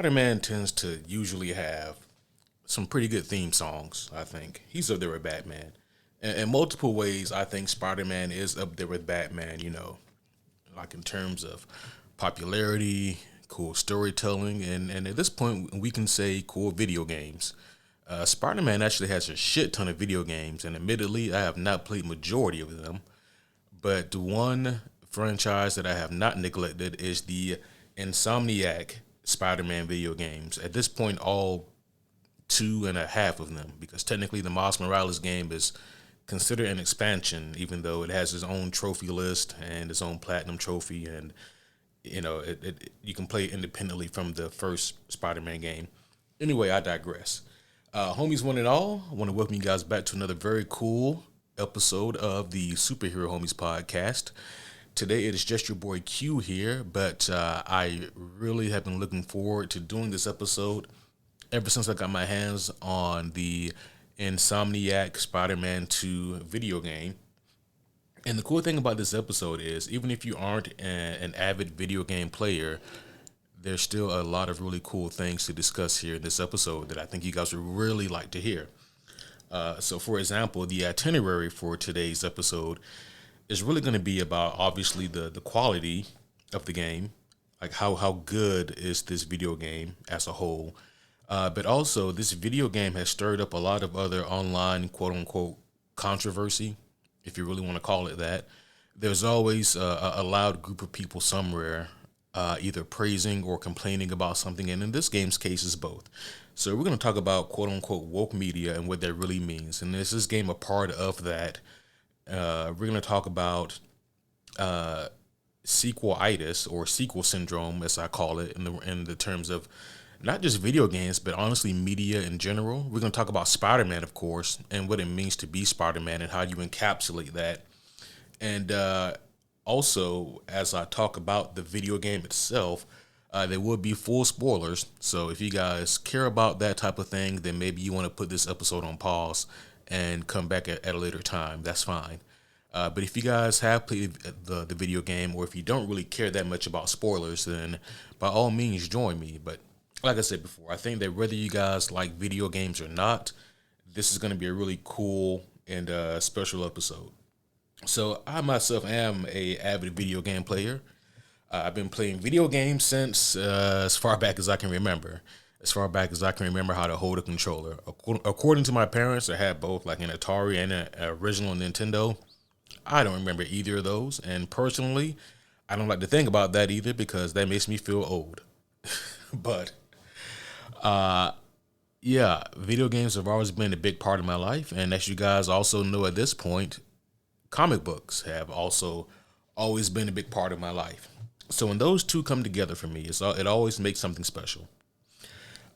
Spider-Man tends to usually have some pretty good theme songs, I think. He's up there with Batman. In multiple ways, I think Spider-Man is up there with Batman, like in terms of popularity, cool storytelling, and at this point, we can say cool video games. Spider-Man actually has a shit ton of video games, and admittedly, I have not played majority of them. But the one franchise that I have not neglected is the Insomniac Spider-Man video games. At this point, all two and a half of them, because technically the Miles Morales game is considered an expansion, even though it has its own trophy list and its own platinum trophy, and you can play it independently from the first Spider-Man game. Anyway, I digress. Homies, one and all, I want to welcome you guys back to another very cool episode of the Superhero Homies podcast. Today it is just your boy Q here, but I really have been looking forward to doing this episode ever since I got my hands on the Insomniac Spider-Man 2 video game. And the cool thing about this episode is, even if you aren't an avid video game player, there's still a lot of really cool things to discuss here in this episode that I think you guys would really like to hear. So, for example, the itinerary for today's episode is really going to be about, obviously, the quality of the game, like how good is this video game as a whole. But also, this video game has stirred up a lot of other online, quote-unquote, controversy, if you really want to call it that. There's always a loud group of people somewhere either praising or complaining about something, and in this game's case, it's both. So we're going to talk about quote-unquote woke media and what that really means, and is this game a part of that? We're going to talk about sequelitis, or sequel syndrome, as I call it, in the terms of not just video games, but honestly media in general. We're going to talk about Spider-Man, of course, and what it means to be Spider-Man and how you encapsulate that. And also, as I talk about the video game itself, there will be full spoilers. So if you guys care about that type of thing, then maybe you want to put this episode on pause and come back at a later time. That's fine. But if you guys have played the video game, or if you don't really care that much about spoilers, then by all means join me. But like I said before, I think that whether you guys like video games or not, this is going to be a really cool and special episode. So I myself am a avid video game player. I've been playing video games since as far back as I can remember. As far back as I can remember how to hold a controller. According to my parents, I had both, like an Atari and an original Nintendo. I don't remember either of those. And personally, I don't like to think about that either, because that makes me feel old. But yeah, video games have always been a big part of my life. And as you guys also know at this point, comic books have also always been a big part of my life. So when those two come together for me, it always makes something special.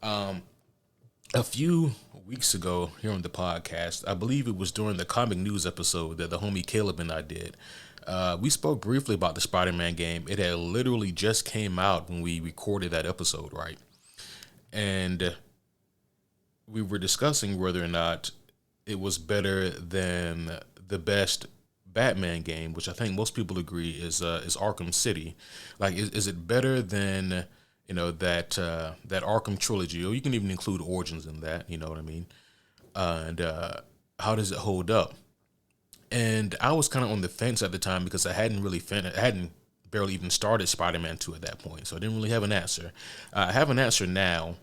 A few weeks ago here on the podcast, I believe it was during the comic news episode that the homie Caleb and I did, we spoke briefly about the Spider-Man game. It had literally just came out when we recorded that episode, right? And we were discussing whether or not it was better than the best Batman game, which I think most people agree is Arkham City. Like, is it better than that Arkham trilogy? Or you can even include Origins in that. You know what I mean? And how does it hold up? And I was kind of on the fence at the time, because I hadn't barely even started Spider-Man 2 at that point, so I didn't really have an answer. I have an answer now.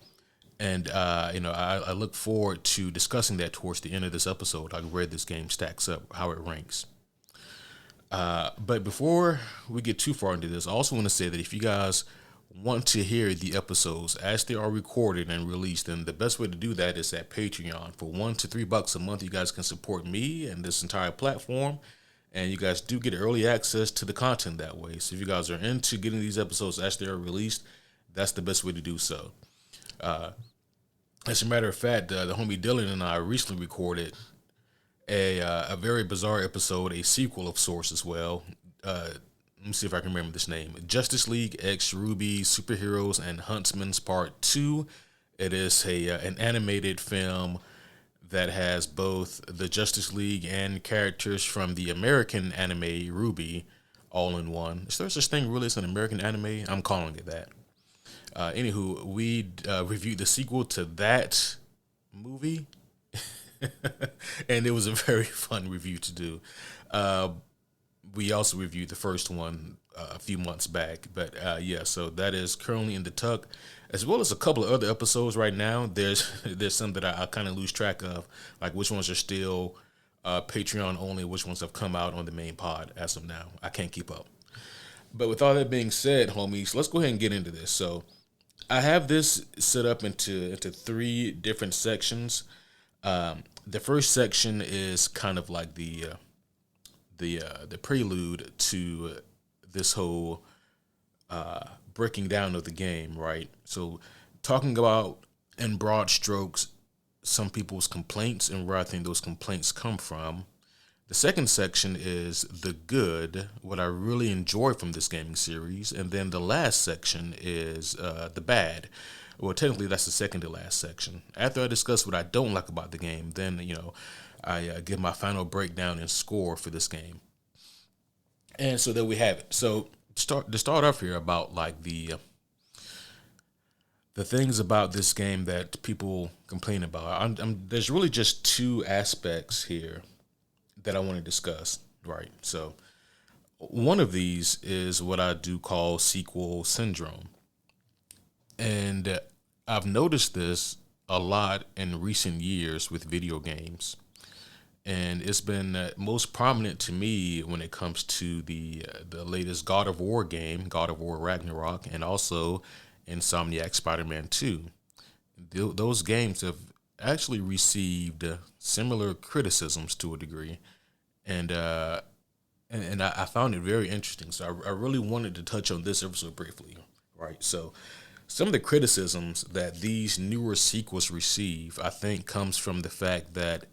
And, I look forward to discussing that towards the end of this episode, like where this game stacks up, how it ranks. But before we get too far into this, I also want to say that if you guys want to hear the episodes as they are recorded and released, then the best way to do that is at Patreon. For $1 to $3 a month, you guys can support me and this entire platform, and you guys do get early access to the content that way. So if you guys are into getting these episodes as they are released, that's the best way to do so. As a matter of fact, the homie Dylan and I recently recorded a very bizarre episode, a sequel of sorts as well. Let me see if I can remember this name. Justice League X Ruby Superheroes and Huntsman's Part 2. It is an animated film that has both the Justice League and characters from the American anime Ruby all in one. Is there such thing really as an American anime? I'm calling it that. Anywho, we reviewed the sequel to that movie, and it was a very fun review to do. Uh, we also reviewed the first one a few months back, but yeah, so that is currently in the tuck, as well as a couple of other episodes right now. There's some that I kind of lose track of, like which ones are still Patreon only, which ones have come out on the main pod as of now. I can't keep up. But with all that being said, homies, let's go ahead and get into this. So I have this set up into three different sections. The first section is kind of like the prelude to this whole breaking down of the game, right? So talking about in broad strokes some people's complaints and where I think those complaints come from. The second section is the good, what I really enjoy from this gaming series, and then the last section is the bad. Well, technically, that's the second to last section. After I discuss what I don't like about the game, then I give my final breakdown and score for this game. And so there we have it. So start off here about like the things about this game that people complain about. There's really just two aspects here that I want to discuss, right? So one of these is what I do call sequel syndrome. And I've noticed this a lot in recent years with video games. And it's been most prominent to me when it comes to the latest God of War game, God of War Ragnarok, and also Insomniac Spider-Man 2. Those games have actually received similar criticisms to a degree, and I found it very interesting. So I really wanted to touch on this ever so briefly, right? So some of the criticisms that these newer sequels receive, I think, comes from the fact that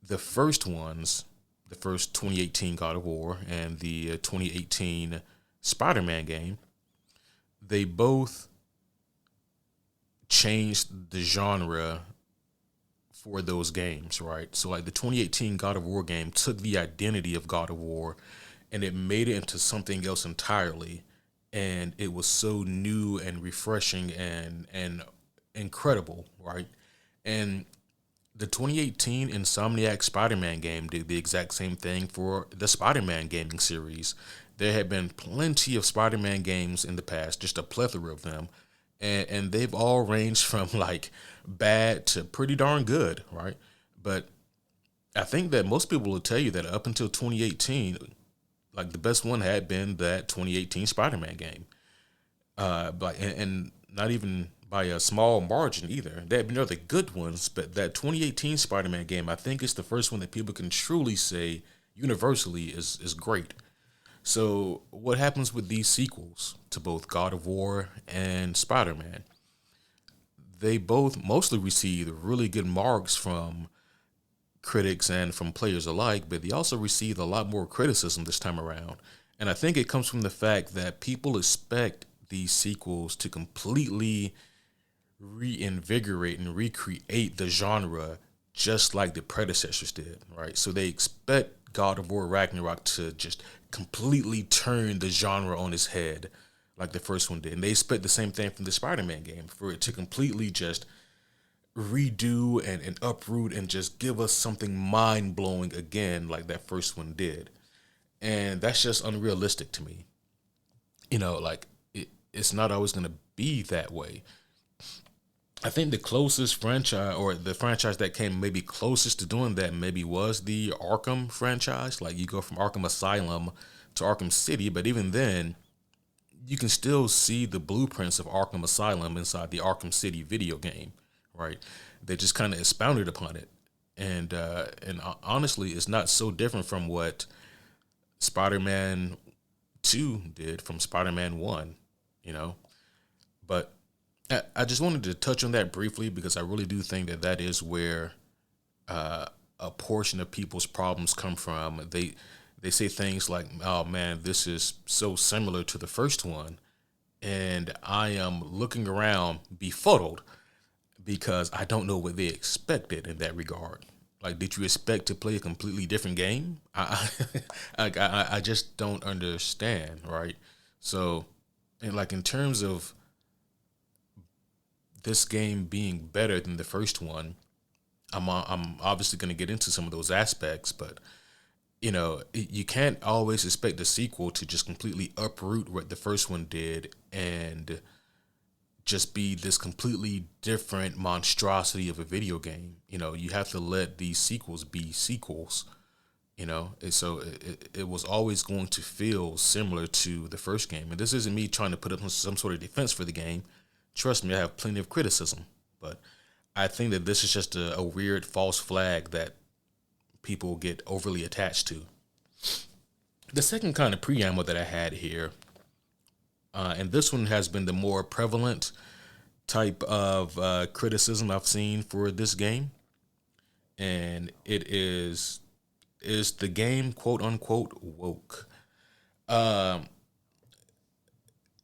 the first ones, the first 2018 God of War and the 2018 Spider-Man game, they both changed the genre for those games, right? So like the 2018 God of War game took the identity of God of War and it made it into something else entirely. And it was so new and refreshing and incredible, right? And the 2018 Insomniac Spider-Man game did the exact same thing for the Spider-Man gaming series. There have been plenty of Spider-Man games in the past, just a plethora of them, and they've all ranged from like bad to pretty darn good, right? But I think that most people will tell you that up until 2018, like the best one had been that 2018 Spider-Man game, and not even by a small margin either. There have been other good ones, but that 2018 Spider-Man game, I think, is the first one that people can truly say universally is great. So what happens with these sequels to both God of War and Spider-Man? They both mostly received really good marks from critics and from players alike, but they also received a lot more criticism this time around. And I think it comes from the fact that people expect these sequels to completely reinvigorate and recreate the genre just like the predecessors did, right? So they expect God of War Ragnarok to just completely turn the genre on its head like the first one did. And they expect the same thing from the Spider-Man game, for it to completely just redo and uproot and just give us something mind-blowing again like that first one did. And that's just unrealistic to me. Like it's not always going to be that way. I think the closest franchise, or the franchise that came maybe closest to doing that, maybe was the Arkham franchise. Like you go from Arkham Asylum to Arkham City, but even then, you can still see the blueprints of Arkham Asylum inside the Arkham City video game, right? They just kind of expounded upon it, and honestly, it's not so different from what Spider-Man 2 did from Spider-Man 1, But I just wanted to touch on that briefly because I really do think that that is where a portion of people's problems come from. They say things like, "Oh man, this is so similar to the first one," and I am looking around befuddled because I don't know what they expected in that regard. Like, did you expect to play a completely different game? I just don't understand, right? So, and like in terms of this game being better than the first one, I'm obviously going to get into some of those aspects, but you can't always expect the sequel to just completely uproot what the first one did and just be this completely different monstrosity of a video game. You have to let these sequels be sequels. And so it was always going to feel similar to the first game. And this isn't me trying to put up some sort of defense for the game. Trust me, I have plenty of criticism, but I think that this is just a weird false flag that people get overly attached to. The second kind of preamble that I had here, and this one has been the more prevalent type of criticism I've seen for this game, and it is the game quote unquote woke. Um,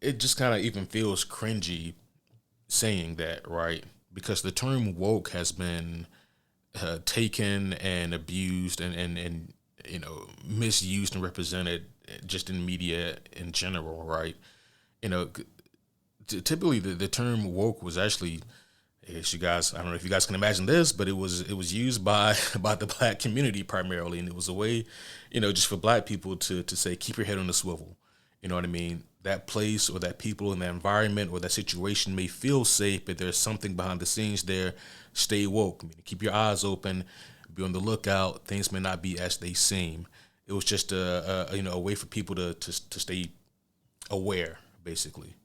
it just kind of even feels cringy saying that, right? Because the term woke has been taken and abused and misused and represented just in media in general, right? You know, typically the term woke was actually, as you guys, I don't know if you guys can imagine this, but it was used by by the black community primarily, and it was a way, just for black people to say keep your head on the swivel. You know what I mean? That place or that people in that environment or that situation may feel safe, but there's something behind the scenes there. Stay woke. I mean, keep your eyes open. Be on the lookout. Things may not be as they seem. It was just a way for people to stay aware, basically.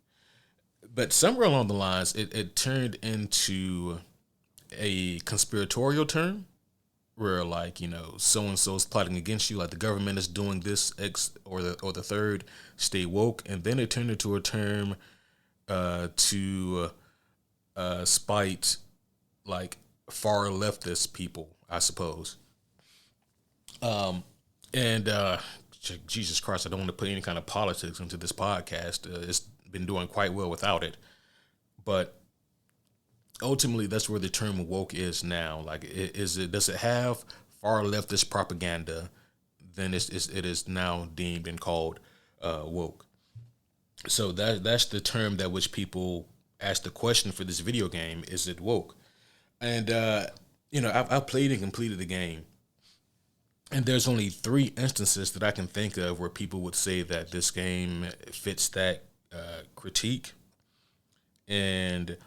But somewhere along the lines, it turned into a conspiratorial term where, like, so and so is plotting against you, like the government is doing this X or the third, stay woke. And then it turned into a term to spite like far leftist people, I suppose. And Jesus Christ, I don't want to put any kind of politics into this podcast. It's been doing quite well without it, but ultimately that's where the term woke is now. Like, does it have far leftist propaganda? Then it is now deemed and called woke. So that's the term that which people ask the question for this video game: is it woke? And I've played and completed the game, and there's only three instances that I can think of where people would say that this game fits that critique. And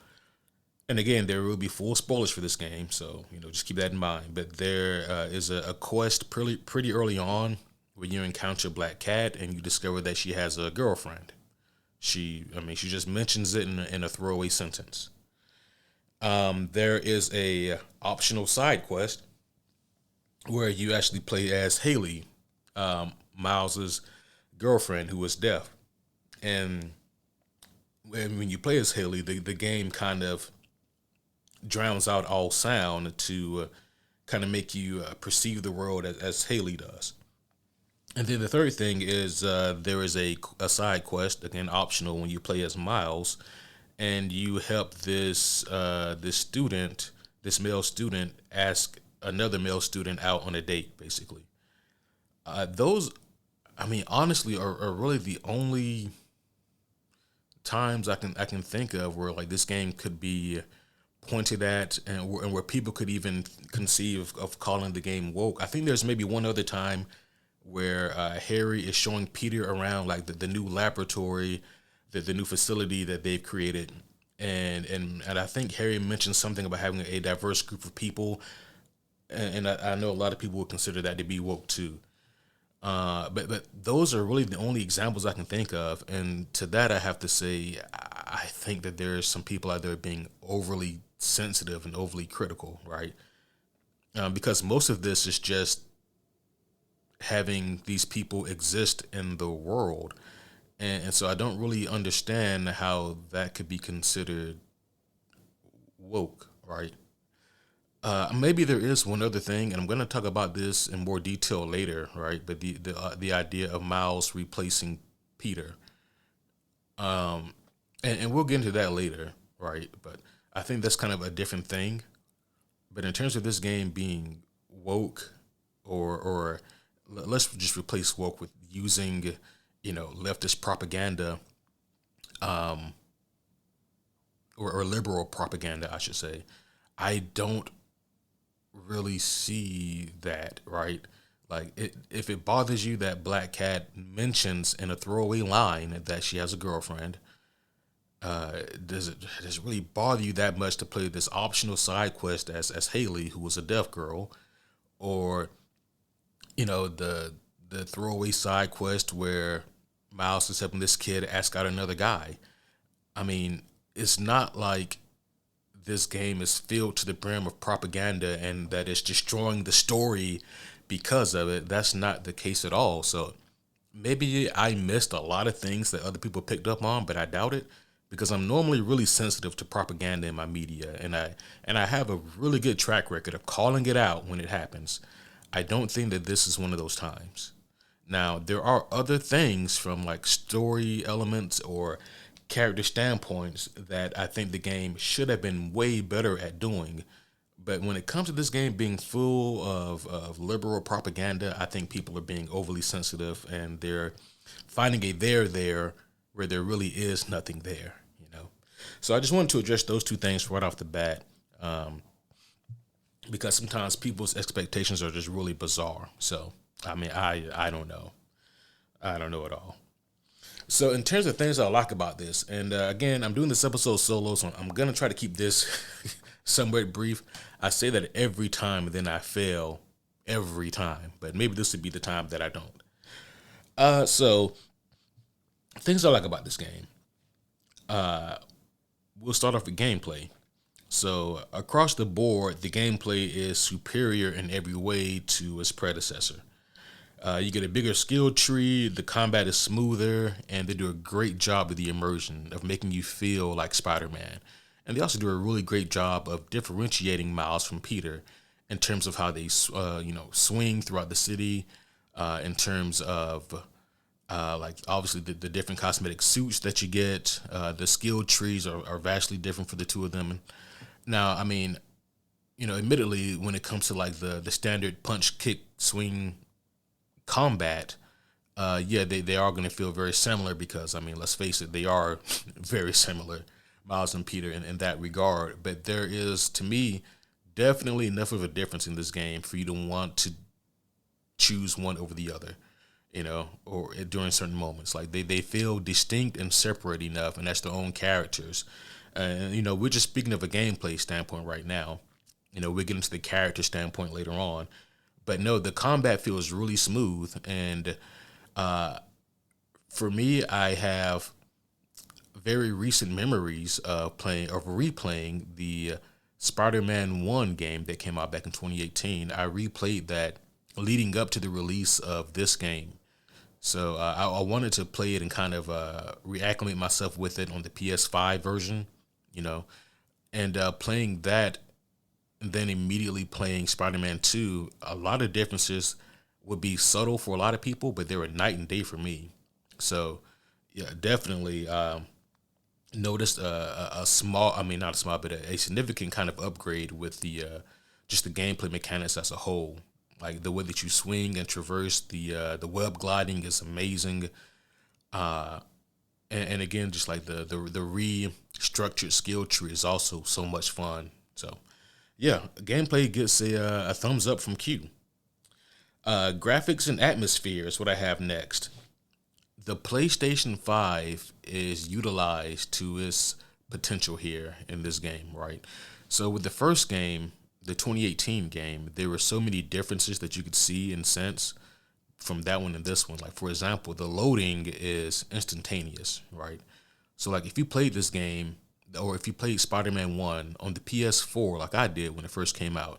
again, there will be full spoilers for this game, so just keep that in mind. But there is a quest pretty early on where you encounter Black Cat and you discover that she has a girlfriend. She just mentions it in a throwaway sentence. There is a optional side quest where you actually play as Haley, Miles's girlfriend, who is deaf. And when you play as Haley, the game kind of drowns out all sound to kind of make you perceive the world as Haley does. And then the third thing is there is a side quest, again optional, when you play as Miles, and you help this male student, ask another male student out on a date, basically. Those, honestly, are really the only times I can think of where like this game could be pointed at and where people could even conceive of calling the game woke. I think there's maybe one other time where Harry is showing Peter around like the new laboratory, the new facility that they've created. And I think Harry mentioned something about having a diverse group of people. And I know a lot of people would consider that to be woke too. But those are really the only examples I can think of. And to that, I have to say, I think that there's some people out there being overly sensitive and overly critical, right? Because most of this is just having these people exist in the world. And so I don't really understand how that could be considered woke, right? Maybe there is one other thing, and I'm going to talk about this in more detail later, right? But the idea of Miles replacing Peter, and we'll get into that later, right? But I think that's kind of a different thing. But in terms of this game being woke, or let's just replace woke with using, leftist propaganda, or liberal propaganda, I should say. I don't really see that, right? Like, if it bothers you that Black Cat mentions in a throwaway line that she has a girlfriend, does it really bother you that much to play this optional side quest as Haley, who was a deaf girl, or the throwaway side quest where Miles is helping this kid ask out another guy? I mean, it's not like this game is filled to the brim of propaganda and that it's destroying the story because of it. That's not the case at all. So maybe I missed a lot of things that other people picked up on, but I doubt it because I'm normally really sensitive to propaganda in my media, and I have a really good track record of calling it out when it happens. I don't think that this is one of those times. Now, there are other things from like story elements or character standpoints that I think the game should have been way better at doing. But when it comes to this game being full of liberal propaganda, I think people are being overly sensitive and they're finding a there where there really is nothing there, you know? So I just wanted to address those two things right off the bat, because sometimes people's expectations are just really bizarre. So, I mean, I don't know. I don't know at all. So in terms of things I like about this, and again, I'm doing this episode solo, so I'm gonna try to keep this somewhat brief. I say that every time, and then I fail every time. But maybe this would be the time that I don't. So things I like about this game. We'll start off with gameplay. So across the board, the gameplay is superior in every way to its predecessor. You get a bigger skill tree, the combat is smoother, and they do a great job of the immersion of making you feel like Spider-Man. And they also do a really great job of differentiating Miles from Peter in terms of how they, swing throughout the city, in terms of like obviously the different cosmetic suits that you get. The skill trees are vastly different for the two of them. Now, I mean, admittedly, when it comes to like the standard punch, kick, swing combat, they are going to feel very similar because, I mean, let's face it, they are very similar, Miles and Peter, in that regard. But there is, to me, definitely enough of a difference in this game for you to want to choose one over the other, or during certain moments. Like they feel distinct and separate enough, and that's their own characters. And, we're just speaking of a gameplay standpoint right now. We'll get into the character standpoint later on. But no, the combat feels really smooth. And for me, I have very recent memories of replaying the Spider-Man 1 game that came out back in 2018. I replayed that leading up to the release of this game. So I wanted to play it and kind of reacclimate myself with it on the PS5 version, and playing that and then immediately playing Spider-Man 2, a lot of differences would be subtle for a lot of people, but they were night and day for me. So, yeah, definitely noticed a small, I mean, not a small, but a significant kind of upgrade with the just the gameplay mechanics as a whole. Like the way that you swing and traverse, the web gliding is amazing. And again, just like the restructured skill tree is also so much fun. So, yeah, gameplay gets a thumbs up from Q. Graphics and atmosphere is what I have next. The PlayStation 5 is utilized to its potential here in this game, right? So with the first game, the 2018 game, there were so many differences that you could see and sense from that one and this one. Like, for example, the loading is instantaneous, right? So, like, if you played this game, or if you played Spider-Man 1 on the PS4, like I did when it first came out,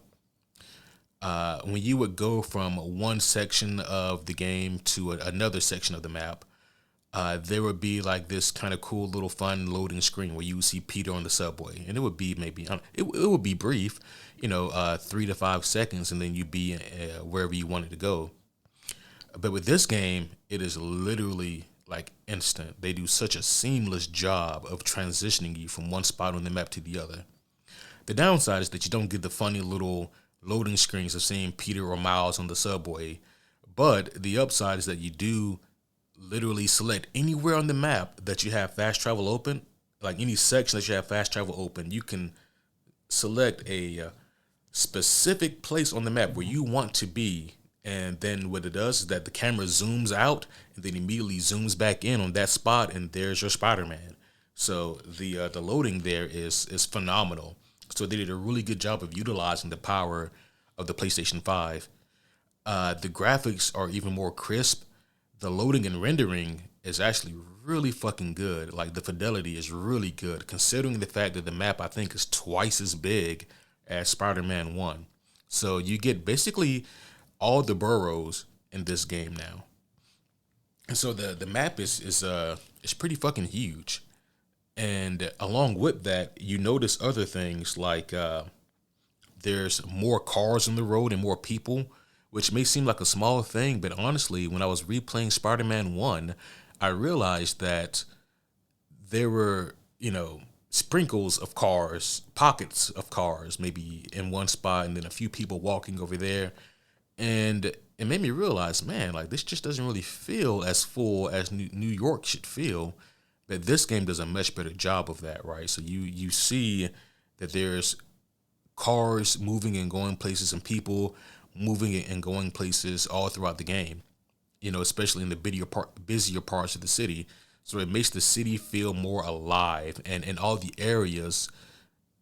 when you would go from one section of the game to another section of the map, there would be like this kind of cool little fun loading screen where you would see Peter on the subway, and it would be maybe it would be brief, 3 to 5 seconds, and then you'd be wherever you wanted to go. But with this game, it is literally like instant. They do such a seamless job of transitioning you from one spot on the map to the other. The downside is that you don't get the funny little loading screens of seeing Peter or Miles on the subway. But the upside is that you do literally select anywhere on the map that you have fast travel open, like any section that you have fast travel open, you can select a specific place on the map where you want to be. And then what it does is that the camera zooms out and then immediately zooms back in on that spot, and there's your Spider-Man. So the loading there is phenomenal. So they did a really good job of utilizing the power of the PlayStation 5. The graphics are even more crisp. The loading and rendering is actually really fucking good. Like the fidelity is really good, considering the fact that the map I think is twice as big as Spider-Man 1. So you get basically all the boroughs in this game now. And so the map is pretty fucking huge. And along with that, you notice other things like there's more cars on the road and more people, which may seem like a small thing, but honestly, when I was replaying Spider-Man 1, I realized that there were, sprinkles of cars, pockets of cars, maybe in one spot, and then a few people walking over there. And it made me realize, man, like this just doesn't really feel as full as New York should feel. But this game does a much better job of that, right? So you see that there's cars moving and going places and people moving and going places all throughout the game, especially in the busier parts of the city. So it makes the city feel more alive, and all the areas,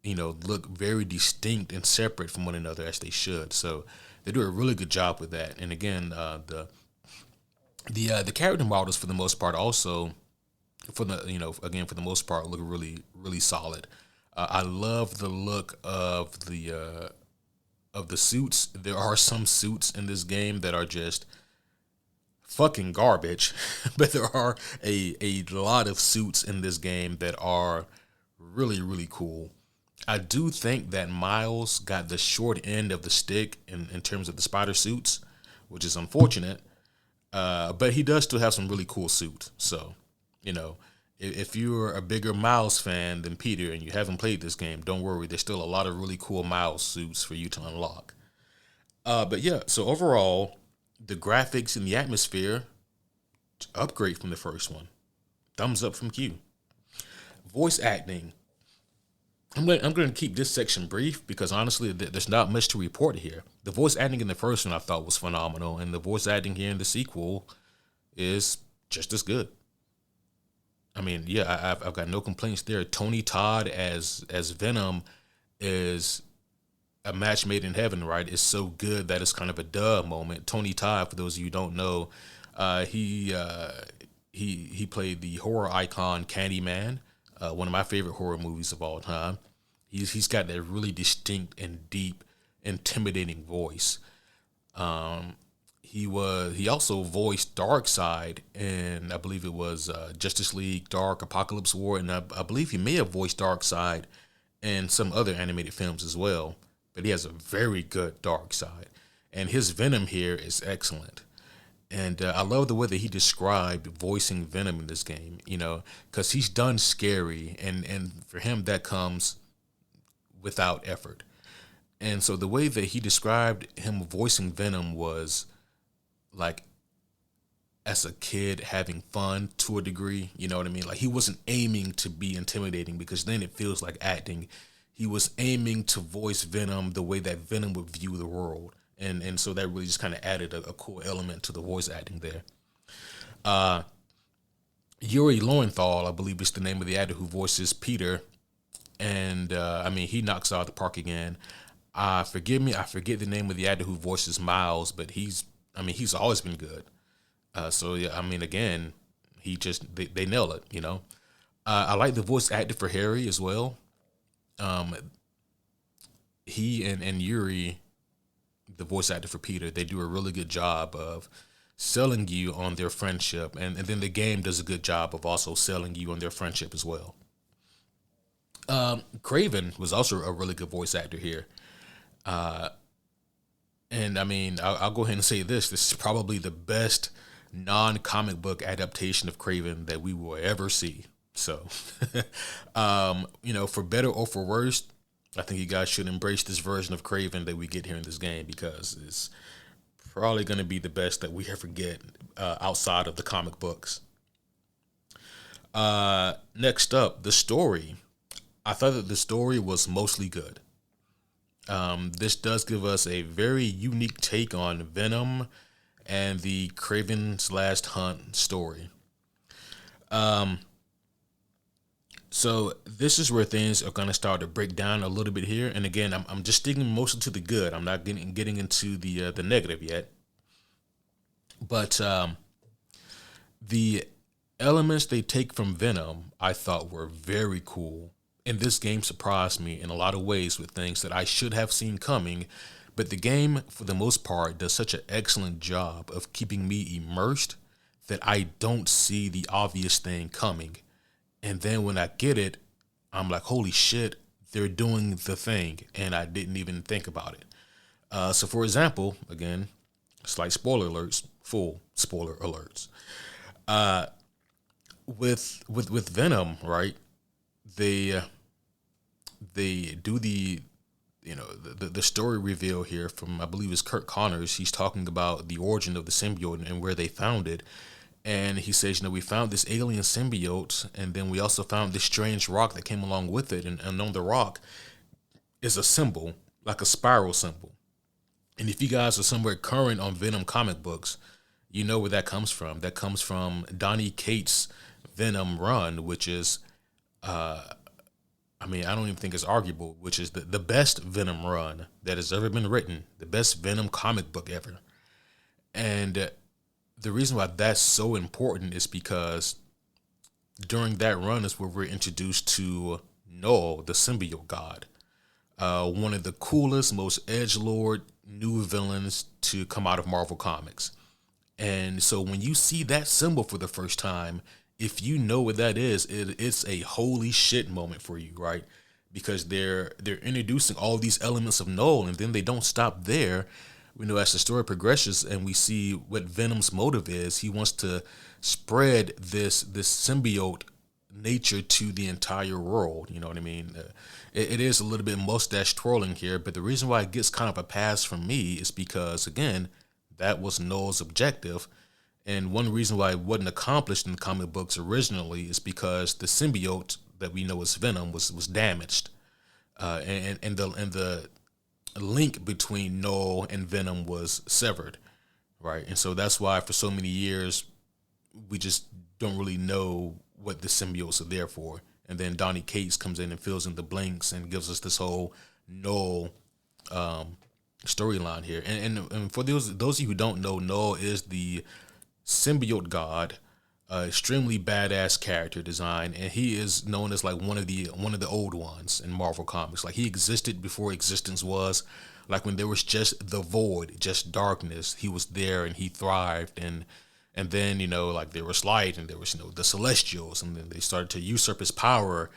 look very distinct and separate from one another as they should. So they do a really good job with that. And again, the character models for the most part also, for the most part, look really, really solid. I love the look of the suits. There are some suits in this game that are just fucking garbage, but there are a lot of suits in this game that are really, really cool. I do think that Miles got the short end of the stick in terms of the spider suits, which is unfortunate. But he does still have some really cool suits. So, if you're a bigger Miles fan than Peter and you haven't played this game, don't worry. There's still a lot of really cool Miles suits for you to unlock. But yeah, so overall, the graphics and the atmosphere, upgrade from the first one. Thumbs up from Q. Voice acting. I'm going to keep this section brief because honestly, there's not much to report here. The voice acting in the first one I thought was phenomenal, and the voice acting here in the sequel is just as good. I mean, yeah, I've got no complaints there. Tony Todd as Venom is a match made in heaven, right? It's so good that it's kind of a duh moment. Tony Todd, for those of you who don't know, he played the horror icon Candyman, one of my favorite horror movies of all time. He's got that really distinct and deep, intimidating voice. He also voiced Darkseid, and I believe it was Justice League Dark Apocalypse War, and I believe he may have voiced Darkseid in some other animated films as well. But he has a very good Darkseid, and his Venom here is excellent. And I love the way that he described voicing Venom in this game, because he's done scary, and for him that comes without effort. And so the way that he described him voicing Venom was like as a kid having fun to a degree, you know what I mean? Like he wasn't aiming to be intimidating because then it feels like acting. He was aiming to voice Venom the way that Venom would view the world. And so that really just kind of added a cool element to the voice acting there. Yuri Lowenthal, I believe is the name of the actor who voices Peter. And he knocks out the park again. Forgive me, I forget the name of the actor who voices Miles, but he's always been good. Again, they nail it, I like the voice actor for Harry as well. He and Yuri, the voice actor for Peter, they do a really good job of selling you on their friendship, and then the game does a good job of also selling you on their friendship as well. Craven was also a really good voice actor here. I'll go ahead and say this is probably the best non-comic book adaptation of Craven that we will ever see. So, for better or for worse, I think you guys should embrace this version of Craven that we get here in this game because it's probably going to be the best that we ever get outside of the comic books. Next up, the story. I thought that the story was mostly good. This does give us a very unique take on Venom and the Kraven's Last Hunt story. So this is where things are going to start to break down a little bit here. And again, I'm just sticking mostly to the good. I'm not getting into the negative yet. But the elements they take from Venom, I thought were very cool. And this game surprised me in a lot of ways with things that I should have seen coming. But the game, for the most part, does such an excellent job of keeping me immersed that I don't see the obvious thing coming. And then when I get it, I'm like, holy shit, they're doing the thing. And I didn't even think about it. So, for example, again, slight spoiler alerts, full spoiler alerts. With Venom, right? They do the story reveal here from, I believe it's Kurt Connors. He's talking about the origin of the symbiote and where they found it. And he says, we found this alien symbiote, and then we also found this strange rock that came along with it. And on the rock is a symbol, like a spiral symbol. And if you guys are somewhere current on Venom comic books, you know where that comes from. That comes from Donny Cates' Venom run, which is, I don't even think it's arguable, which is the best Venom run that has ever been written, the best Venom comic book ever. And the reason why that's so important is because during that run is where we're introduced to Null, the symbiote god, one of the coolest, most edgelord new villains to come out of Marvel Comics. And so when you see that symbol for the first time, if you know what that is, it's a holy shit moment for you, right? Because they're introducing all these elements of Null, and then they don't stop there. As the story progresses and we see what Venom's motive is, he wants to spread this symbiote nature to the entire world. You know what I mean? It is a little bit mustache twirling here, but the reason why it gets kind of a pass from me is because, again, that was Null's objective. And one reason why it wasn't accomplished in the comic books originally is because the symbiote that we know as Venom was damaged, and the link between Null and Venom was severed, right? And so that's why for so many years we just don't really know what the symbiotes are there for. And then Donny Cates comes in and fills in the blanks and gives us this whole Null storyline here. And for those of you who don't know, Null is the symbiote god, extremely badass character design, and he is known as like one of the old ones in Marvel Comics. Like, he existed before existence was. Like, when there was just the void, just darkness, he was there and he thrived. And then, like, there was light, and there was, the Celestials, and then they started to usurp his power,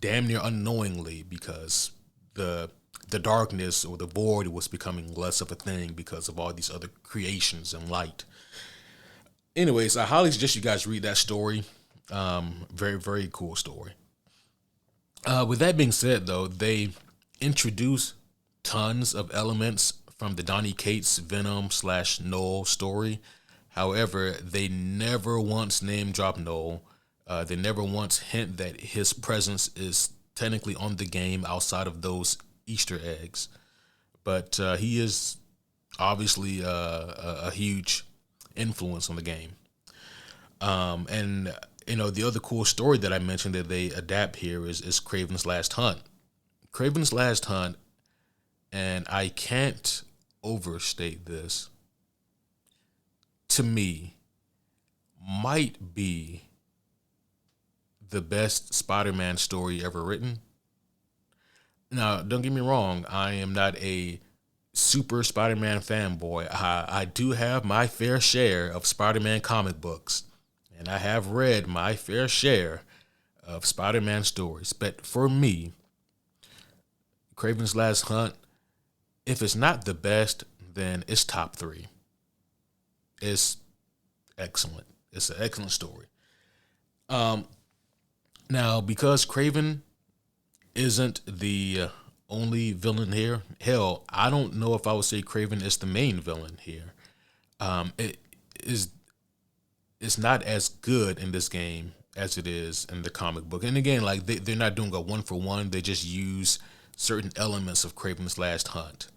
damn near unknowingly, because the darkness or the void was becoming less of a thing because of all these other creations and light. Anyways, I highly suggest you guys read that story. Very, very cool story. With that being said, though, they introduce tons of elements from the Donny Cates Venom / Null story. However, they never once name drop Null. They never once hint that his presence is technically on the game outside of those Easter eggs. But he is obviously a huge influence on the game. And the other cool story that I mentioned that they adapt here is Kraven's Last Hunt. Kraven's Last Hunt, and I can't overstate this, to me, might be the best Spider-Man story ever written. Now, don't get me wrong, I am not a super Spider-Man fanboy. I do have my fair share of Spider-Man comic books, and I have read my fair share of Spider-Man stories. But for me, Kraven's Last Hunt, if it's not the best, then it's top 3. It's excellent. It's an excellent story. Now, because Kraven isn't the only villain here, hell, I don't know if I would say Kraven is the main villain here. It's not as good in this game as it is in the comic book. And again, like they're not doing a one for one. They just use certain elements of Kraven's Last Hunt.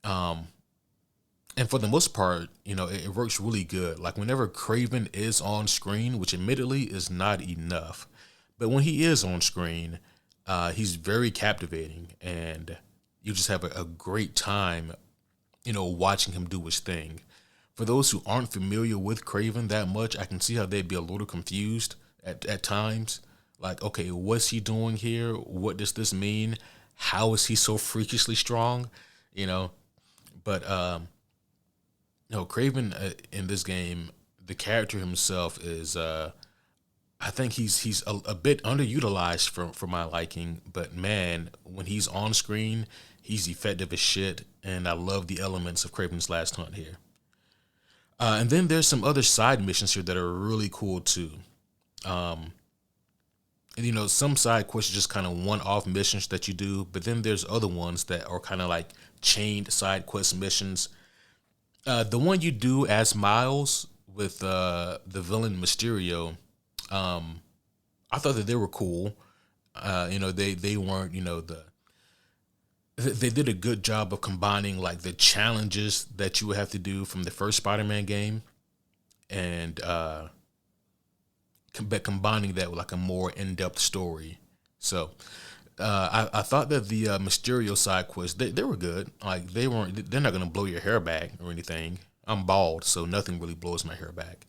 And for the most part, it works really good. Like whenever Kraven is on screen, which admittedly is not enough, but when he is on screen, he's very captivating, and you just have a great time, watching him do his thing. For those who aren't familiar with Kraven that much, I can see how they'd be a little confused at times. Like, okay, what's he doing here? What does this mean? How is he so freakishly strong? You know, but no, Kraven in this game, the character himself is, I think he's a bit underutilized for my liking. But man, when he's on screen, he's effective as shit, and I love the elements of Kraven's Last Hunt here. And then there's some other side missions here that are really cool too. And some side quests are just kind of one-off missions that you do, but then there's other ones that are kind of like chained side quest missions. The one you do as Miles with the villain Mysterio, I thought that they were cool. They weren't they did a good job of combining like the challenges that you would have to do from the first Spider-Man game, and but combining that with like a more in-depth story. So I thought that the Mysterio side quests, they were good. Like they're not gonna blow your hair back or anything. I'm bald, so nothing really blows my hair back.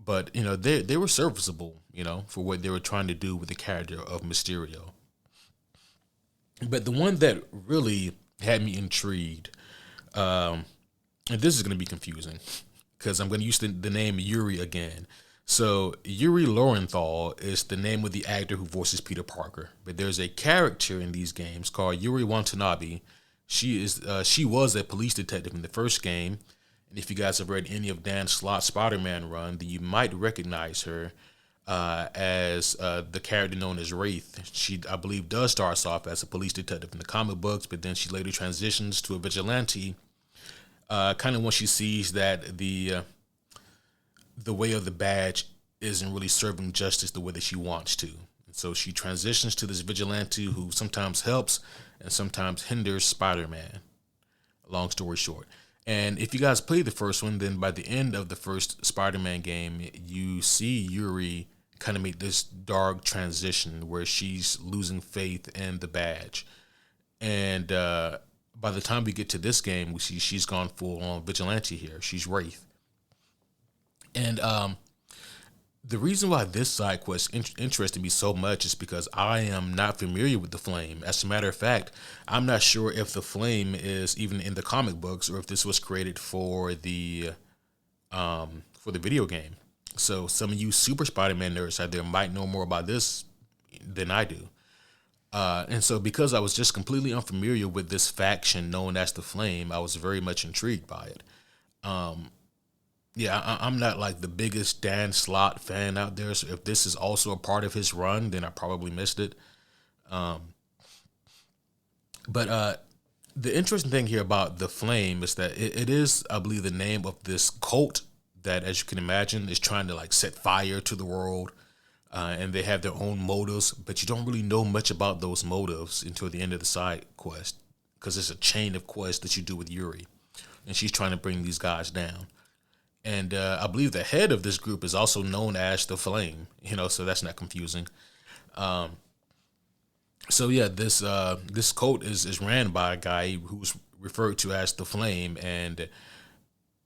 But they were serviceable, for what they were trying to do with the character of Mysterio. But the one that really had me intrigued, and this is going to be confusing because I'm going to use the name Yuri again. So Yuri Lowenthal is the name of the actor who voices Peter Parker. But there's a character in these games called Yuri Watanabe. She was a police detective in the first game. And if you guys have read any of Dan Slott's Spider-Man run, then you might recognize her as the character known as Wraith. She, I believe, does start off as a police detective in the comic books, but then she later transitions to a vigilante. Kind of when she sees that the way of the badge isn't really serving justice the way that she wants to. And so she transitions to this vigilante who sometimes helps and sometimes hinders Spider-Man. Long story short. And if you guys played the first one, then by the end of the first Spider-Man game, you see Yuri kind of make this dark transition where she's losing faith in the badge. And by the time we get to this game, we see she's gone full on vigilante here. She's Wraith. And the reason why this side quest interested me so much is because I am not familiar with the Flame. As a matter of fact, I'm not sure if the Flame is even in the comic books or if this was created for the video game. So some of you Super Spider-Man nerds out there might know more about this than I do. And so because I was just completely unfamiliar with this faction known as the Flame, I was very much intrigued by it. I'm not like the biggest Dan Slott fan out there. So if this is also a part of his run, then I probably missed it. But the interesting thing here about the Flame is that it is, I believe, the name of this cult that, as you can imagine, is trying to like set fire to the world. And they have their own motives, but you don't really know much about those motives until the end of the side quest, because it's a chain of quests that you do with Yuri, and she's trying to bring these guys down. And I believe the head of this group is also known as the Flame, so that's not confusing. This cult is ran by a guy who's referred to as the Flame, and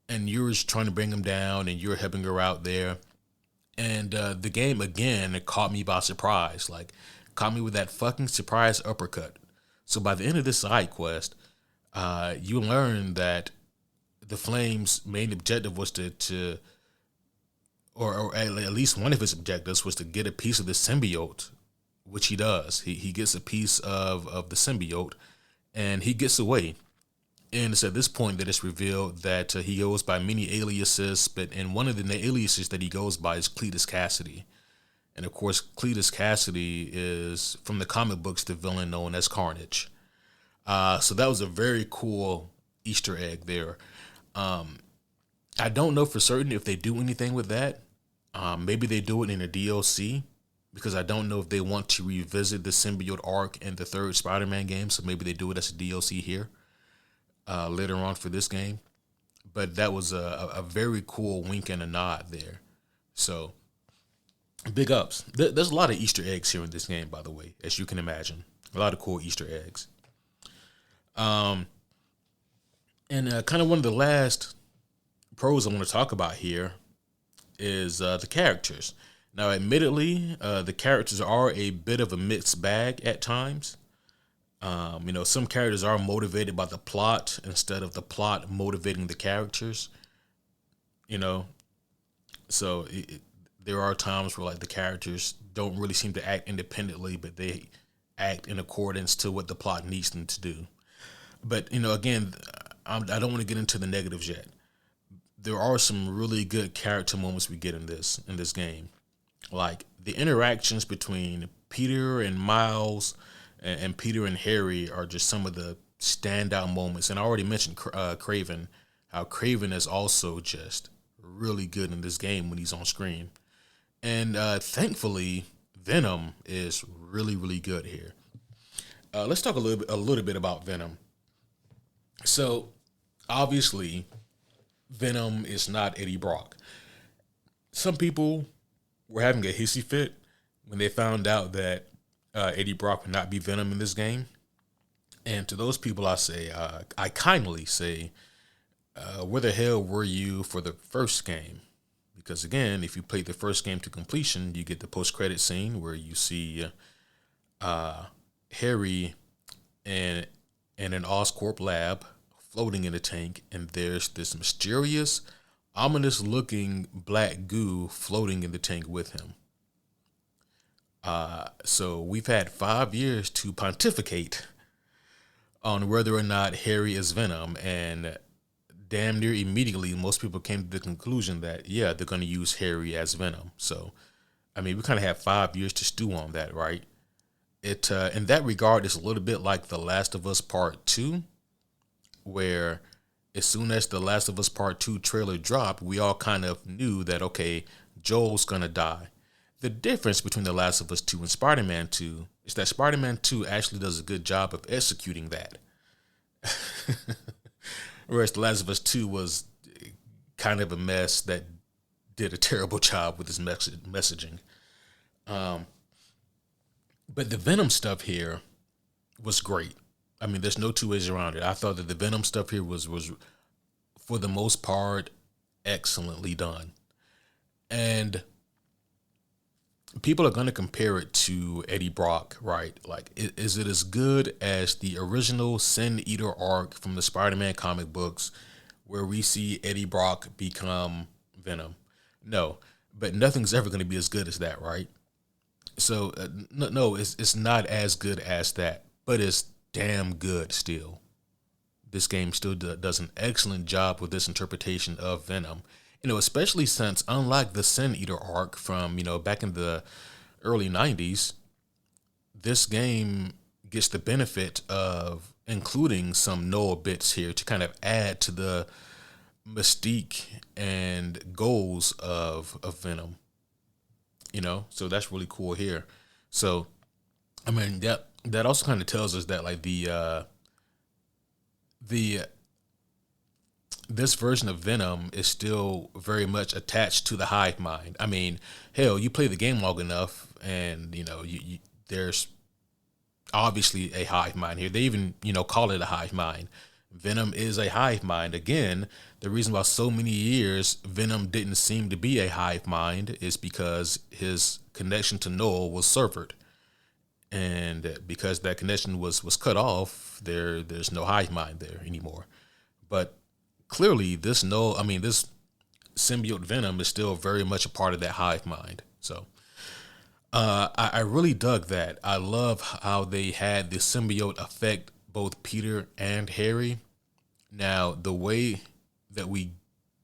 you're trying to bring him down, and you're helping her out there. And the game again, it caught me by surprise, caught me with that fucking surprise uppercut. So by the end of this side quest, you learn that the Flame's main objective was or at least one of his objectives was to get a piece of the symbiote, which he does. He gets a piece of the symbiote, and he gets away. And it's at this point that it's revealed that he goes by many aliases, but in one of the aliases that he goes by is Cletus Cassidy. And of course, Cletus Cassidy is, from the comic books, the villain known as Carnage. So that was a very cool Easter egg there. I don't know for certain if they do anything with that. Maybe they do it in a DLC because I don't know if they want to revisit the symbiote arc in the third Spider-Man game. So maybe they do it as a DLC here later on for this game. But that was a very cool wink and a nod there. So big ups. There's a lot of Easter eggs here in this game, by the way, as you can imagine. A lot of cool Easter eggs. And kind of one of the last pros I want to talk about here is the characters. Now, admittedly, the characters are a bit of a mixed bag at times. Some characters are motivated by the plot instead of the plot motivating the characters. You know, so there are times where like the characters don't really seem to act independently, but they act in accordance to what the plot needs them to do. But again, I don't want to get into the negatives yet. There are some really good character moments we get in this game, like the interactions between Peter and Miles and Peter and Harry are just some of the standout moments. And I already mentioned Craven, how Craven is also just really good in this game when he's on screen. And thankfully, Venom is really, really good here. Let's talk a little bit about Venom. So, obviously, Venom is not Eddie Brock. Some people were having a hissy fit when they found out that Eddie Brock would not be Venom in this game. And to those people, I kindly say, where the hell were you for the first game? Because again, if you play the first game to completion, you get the post-credit scene where you see Harry in an Oscorp lab floating in a tank, and there's this mysterious, ominous-looking black goo floating in the tank with him. So we've had 5 years to pontificate on whether or not Harry is Venom, and damn near immediately, most people came to the conclusion that, yeah, they're going to use Harry as Venom. So, I mean, we kind of have 5 years to stew on that, right? It, in that regard, is a little bit like The Last of Us Part 2, where as soon as The Last of Us Part 2 trailer dropped, we all kind of knew that, okay, Joel's going to die. The difference between The Last of Us 2 and Spider-Man 2 is that Spider-Man 2 actually does a good job of executing that. Whereas The Last of Us 2 was kind of a mess that did a terrible job with his messaging. But the Venom stuff here was great. I mean, there's no two ways around it. I thought that the Venom stuff here was for the most part, excellently done. And people are going to compare it to Eddie Brock, right? Like, is it as good as the original Sin Eater arc from the Spider-Man comic books where we see Eddie Brock become Venom? No, but nothing's ever going to be as good as that, right? So, no, it's not as good as that, but it's damn good still. This game still does an excellent job with this interpretation of Venom. Especially since, unlike the Sin Eater arc from, back in the early 90s, this game gets the benefit of including some Noah bits here to kind of add to the mystique and goals of Venom. So that's really cool here. So, I mean, that also kind of tells us that, like, this version of Venom is still very much attached to the hive mind. I mean, hell, you play the game long enough, and there's obviously a hive mind here. They even call it a hive mind. Venom is a hive mind. Again, the reason why so many years Venom didn't seem to be a hive mind is because his connection to Noel was severed, and because that connection was cut off, there's no hive mind there anymore. But clearly, this symbiote Venom is still very much a part of that hive mind. So I really dug that. I love how they had the symbiote affect both Peter and Harry. Now, the way that we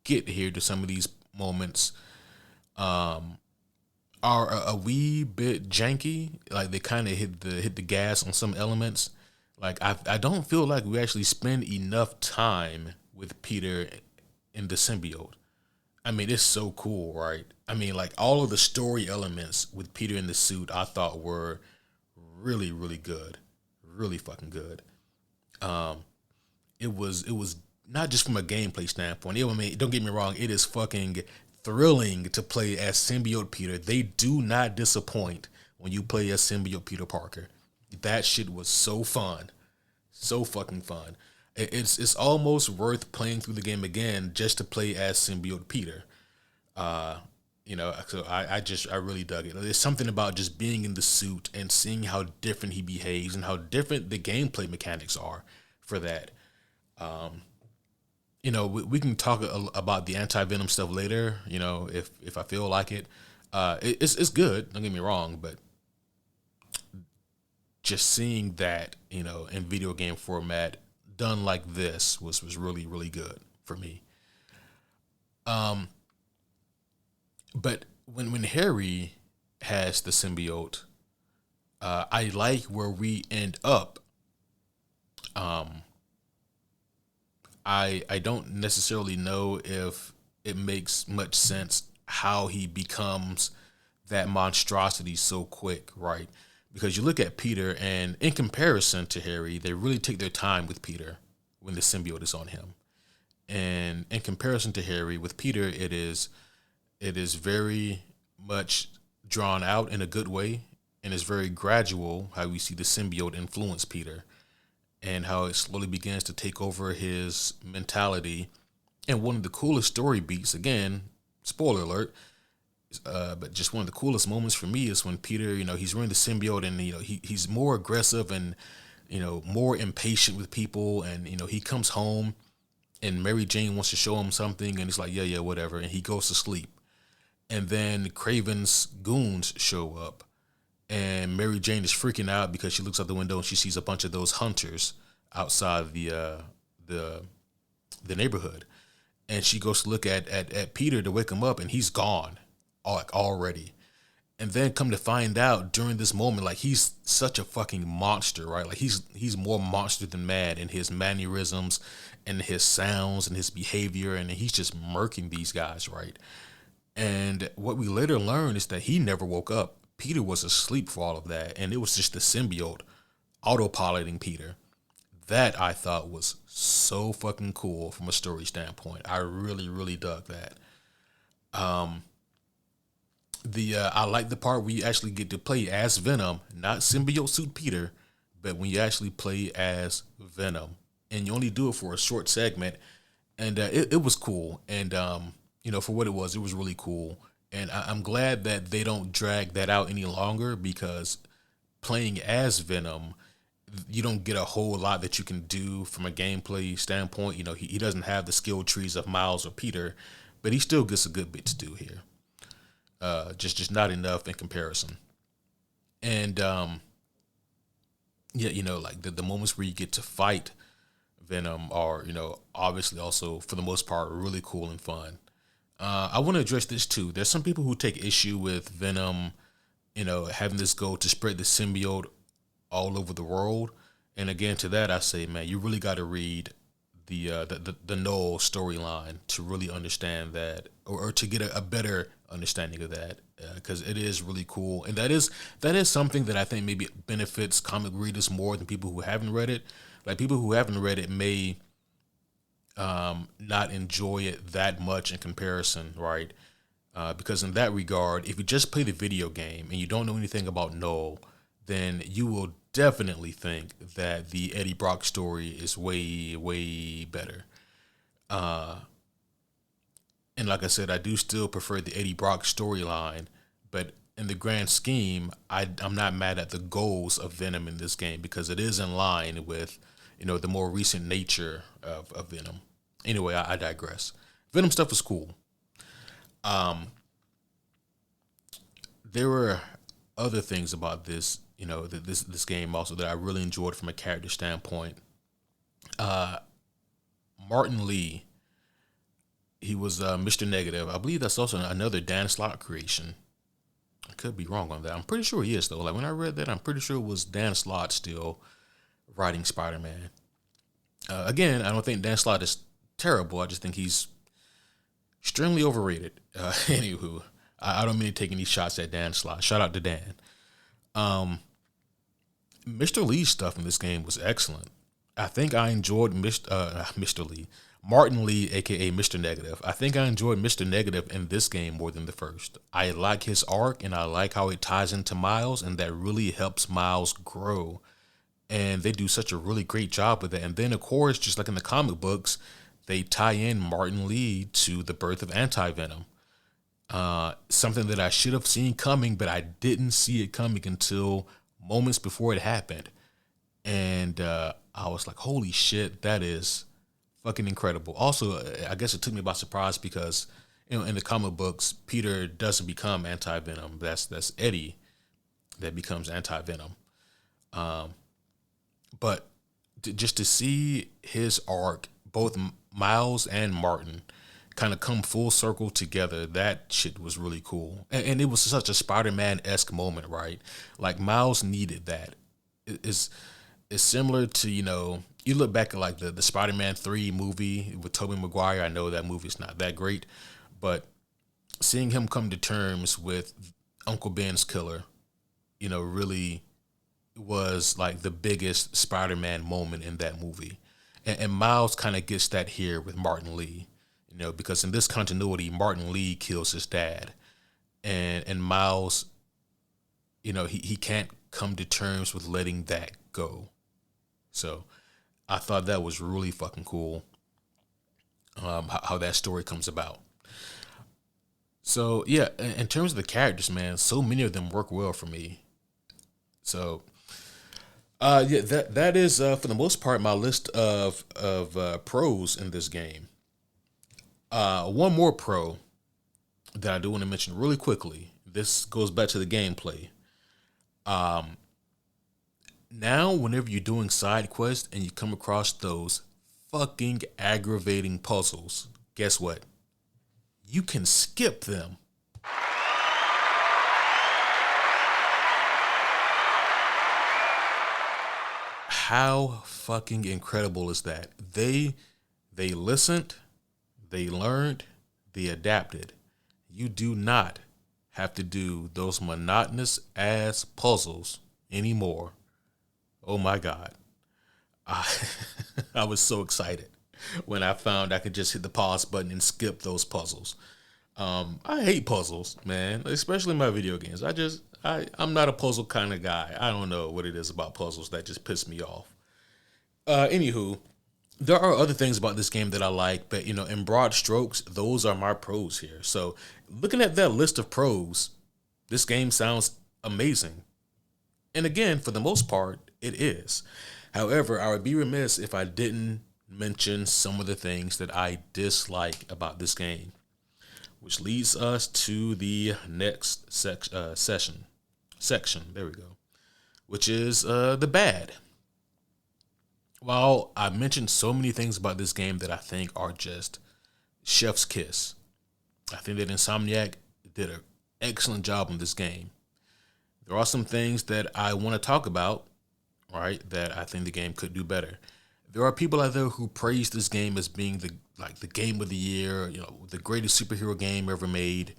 get here to some of these moments are a wee bit janky. Like, they kind of hit the gas on some elements. Like, I don't feel like we actually spend enough time with Peter in the symbiote. I mean, it's so cool, right? I mean, like all of the story elements with Peter in the suit, I thought were really, really good, really fucking good. Um, it was not just from a gameplay standpoint. I mean, don't get me wrong, it is fucking thrilling to play as symbiote Peter. They do not disappoint when you play as symbiote Peter Parker. That shit was so fun, so fucking fun. It's almost worth playing through the game again just to play as symbiote Peter. Uh, so I really dug it. There's something about just being in the suit and seeing how different he behaves and how different the gameplay mechanics are for that. Um, we can talk about the anti venom stuff later. If I feel like it. It's good. Don't get me wrong, but just seeing that in video game format done like this was really really good for me. Um, but when Harry has the symbiote, I like where we end up. Um, I don't necessarily know if it makes much sense how he becomes that monstrosity so quick, right? Because you look at Peter, and in comparison to Harry, they really take their time with Peter when the symbiote is on him. And in comparison to Harry, with Peter, it is very much drawn out in a good way, and it's very gradual how we see the symbiote influence Peter and how it slowly begins to take over his mentality. And one of the coolest story beats, again, spoiler alert, but just one of the coolest moments for me is when Peter, he's wearing the symbiote, and he's more aggressive and more impatient with people, and he comes home, and Mary Jane wants to show him something, and he's like, yeah, yeah, whatever, and he goes to sleep. And then Craven's goons show up, and Mary Jane is freaking out because she looks out the window and she sees a bunch of those hunters outside the the neighborhood, and she goes to look at Peter to wake him up, and he's gone, like already. And then come to find out during this moment, like he's such a fucking monster, right? Like he's more monster than mad in his mannerisms and his sounds and his behavior, and he's just murking these guys, right? And what we later learn is that he never woke up. Peter was asleep for all of that, and it was just the symbiote autopiloting Peter. That I thought was so fucking cool from a story standpoint. I really, really dug that. Um, the I like the part where you actually get to play as Venom, not symbiote suit Peter, but when you actually play as Venom, and you only do it for a short segment, and it was cool. And for what it was really cool. And I'm glad that they don't drag that out any longer, because playing as Venom, you don't get a whole lot that you can do from a gameplay standpoint. He doesn't have the skill trees of Miles or Peter, but he still gets a good bit to do here. Just not enough in comparison. And yeah, like the moments where you get to fight Venom are, obviously also for the most part really cool and fun. I want to address this too. There's some people who take issue with Venom, having this goal to spread the symbiote all over the world. And again, to that I say, man, you really got to read the Noel storyline to really understand that, or to get a better understanding of that, because it is really cool, and that is something that I think maybe benefits comic readers more than people who haven't read it. Like people who haven't read it may not enjoy it that much in comparison, right? Because in that regard, if you just play the video game and you don't know anything about Noel, then you will definitely think that the Eddie Brock story is way, way better. Uh, and like I said, I do still prefer the Eddie Brock storyline, but in the grand scheme, I'm not mad at the goals of Venom in this game, because it is in line with, the more recent nature of Venom. Anyway, I digress. Venom stuff is cool. Um, there were other things about this, this game also that I really enjoyed from a character standpoint. Uh, Martin Lee, he was Mr. Negative. I believe that's also another Dan Slott creation. I could be wrong on that. I'm pretty sure he is though. Like when I read that, I'm pretty sure it was Dan Slott still writing Spider-Man. Again, I don't think Dan Slott is terrible. I just think he's extremely overrated. Anywho, I don't mean to take any shots at Dan Slott. Shout out to Dan. Mr. Lee's stuff in this game was excellent. I think I enjoyed Mr. Lee, Martin Lee, aka Mr. Negative. I think I enjoyed Mr. Negative in this game more than the first. I like his arc and I like how it ties into Miles, and that really helps Miles grow. And they do such a really great job with that. And then, of course, just like in the comic books, they tie in Martin Lee to the birth of Anti-Venom. Something that I should have seen coming, but I didn't see it coming until moments before it happened. And I was like, holy shit, that is fucking incredible. Also, I guess it took me by surprise because, in the comic books, Peter doesn't become Anti-Venom. That's Eddie that becomes Anti-Venom. But just to see his arc, both Miles and Martin, kind of come full circle together, that shit was really cool. And it was such a Spider-Man-esque moment, right? Like, Miles needed that. It's similar to, you look back at like the Spider-Man 3 movie with Tobey Maguire. I know that movie's not that great, but seeing him come to terms with Uncle Ben's killer, really was like the biggest Spider-Man moment in that movie. And Miles kind of gets that here with Martin Lee, because in this continuity, Martin Lee kills his dad, and Miles, he can't come to terms with letting that go. So I thought that was really fucking cool, how that story comes about. So yeah, in terms of the characters, man, so many of them work well for me. So yeah, that is for the most part my list of pros in this game. One more pro that I do want to mention really quickly. This goes back to the gameplay. Now, whenever you're doing side quests and you come across those fucking aggravating puzzles, guess what? You can skip them. How fucking incredible is that? They listened, they learned, they adapted. You do not have to do those monotonous ass puzzles anymore. Oh my God. I was so excited when I found I could just hit the pause button and skip those puzzles. I hate puzzles, man, especially in my video games. I'm not a puzzle kind of guy. I don't know what it is about puzzles that just piss me off. Anywho, there are other things about this game that I like, but in broad strokes, those are my pros here. So looking at that list of pros, this game sounds amazing. And again, for the most part, it is. However, I would be remiss if I didn't mention some of the things that I dislike about this game, which leads us to the next section. There we go, which is the bad. While I mentioned so many things about this game that I think are just chef's kiss, I think that Insomniac did an excellent job on this game. There are some things that I want to talk about, right, that I think the game could do better. There are people out there who praise this game as being the game of the year, the greatest superhero game ever made.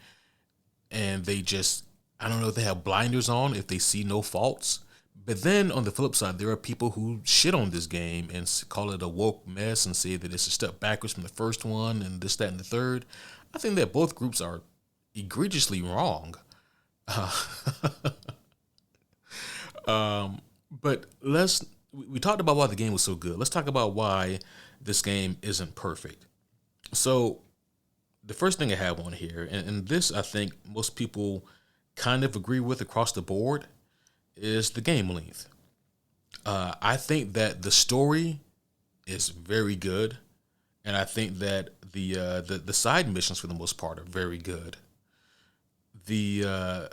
And they just, I don't know if they have blinders on, if they see no faults. But then on the flip side, there are people who shit on this game and call it a woke mess and say that it's a step backwards from the first one and this, that, and the third. I think that both groups are egregiously wrong. But we talked about why the game was so good. Let's talk about why this game isn't perfect. So the first thing I have on here, and this I think most people kind of agree with across the board, is the game length. I think that the story is very good, and I think that the side missions for the most part are very good. The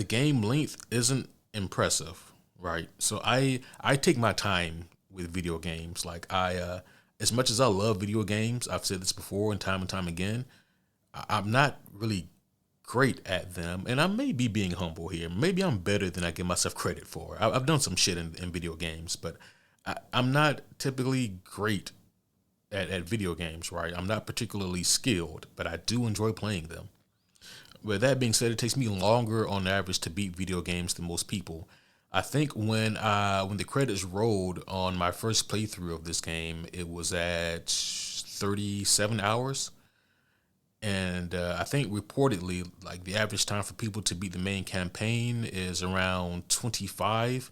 game length isn't impressive, right? So I take my time with video games. Like as much as I love video games, I've said this before and time again, I'm not really great at them, and I may be being humble here. Maybe I'm better than I give myself credit for. I've done some shit in video games, but I'm not typically great at video games, right? I'm not particularly skilled, but I do enjoy playing them. With that being said, it takes me longer on average to beat video games than most people. I think when the credits rolled on my first playthrough of this game, it was at 37 hours, and I think reportedly, like the average time for people to beat the main campaign is around 25,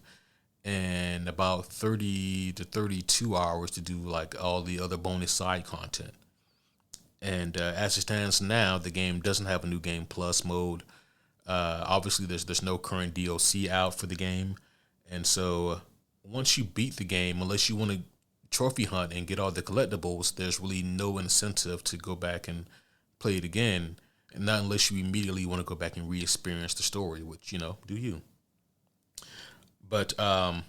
and about 30 to 32 hours to do like all the other bonus side content. And as it stands now, the game doesn't have a new game plus mode. Obviously, there's no current DLC out for the game, and so once you beat the game, unless you want to trophy hunt and get all the collectibles, there's really no incentive to go back and play it again, and not unless you immediately want to go back and re-experience the story, which do you? But the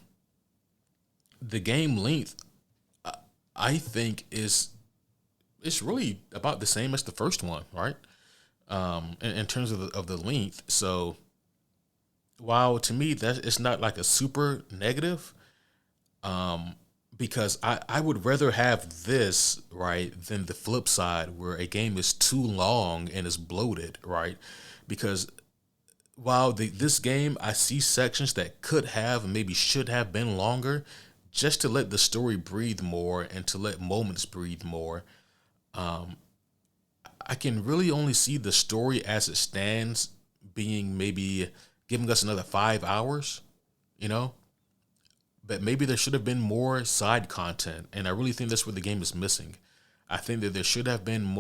game length, I think, is it's really about the same as the first one, right? In terms of the length. So while to me that it's not like a super negative, um, because I would rather have this right than the flip side where a game is too long and is bloated, right? Because while this game I see sections that could have and maybe should have been longer, just to let the story breathe more and to let moments breathe more. Um, I can really only see the story as it stands being maybe giving us another 5 hours, you know? But maybe there should have been more side content. And I really think that's what the game is missing. I think that there should have been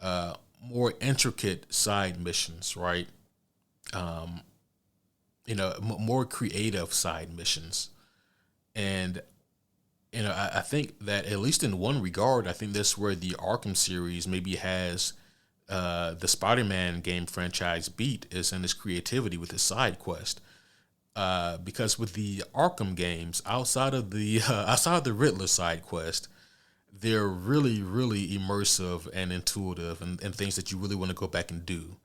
uh, more intricate side missions, right? Um, more creative side missions. And I think that at least in one regard, I think that's where the Arkham series maybe has the Spider-Man game franchise beat is in its creativity with its side quest. Because with the Arkham games, outside of the Riddler side quest, they're really, really immersive and intuitive and things that you really want to go back and do.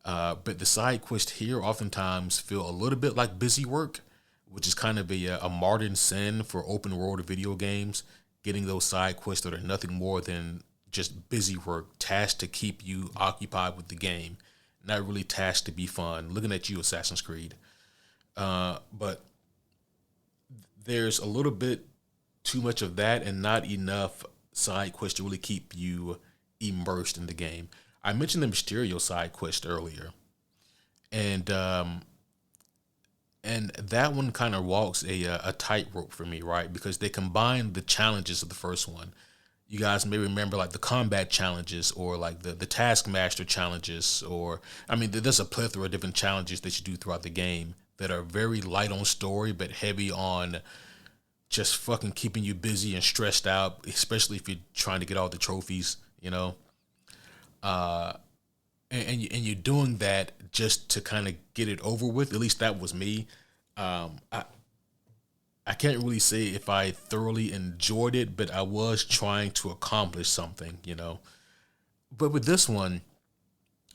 But the side quests here oftentimes feel a little bit like busy work, which is kind of a modern sin for open world video games. Getting those side quests that are nothing more than just busy work, tasks to keep you occupied with the game, not really tasks to be fun. Looking at you, Assassin's Creed. But there's a little bit too much of that and not enough side quests to really keep you immersed in the game. I mentioned the Mysterio side quest earlier, and that one kind of walks a tightrope for me, right? Because they combine the challenges of the first one. You guys may remember like the combat challenges or like the Taskmaster challenges, or I mean, there's a plethora of different challenges that you do throughout the game that are very light on story but heavy on just fucking keeping you busy and stressed out, especially if you're trying to get all the trophies, you know. Uh, and you're doing that just to kind of get it over with. At least that was me. Um, I I can't really say if I thoroughly enjoyed it, but I was trying to accomplish something, you know. But with this one,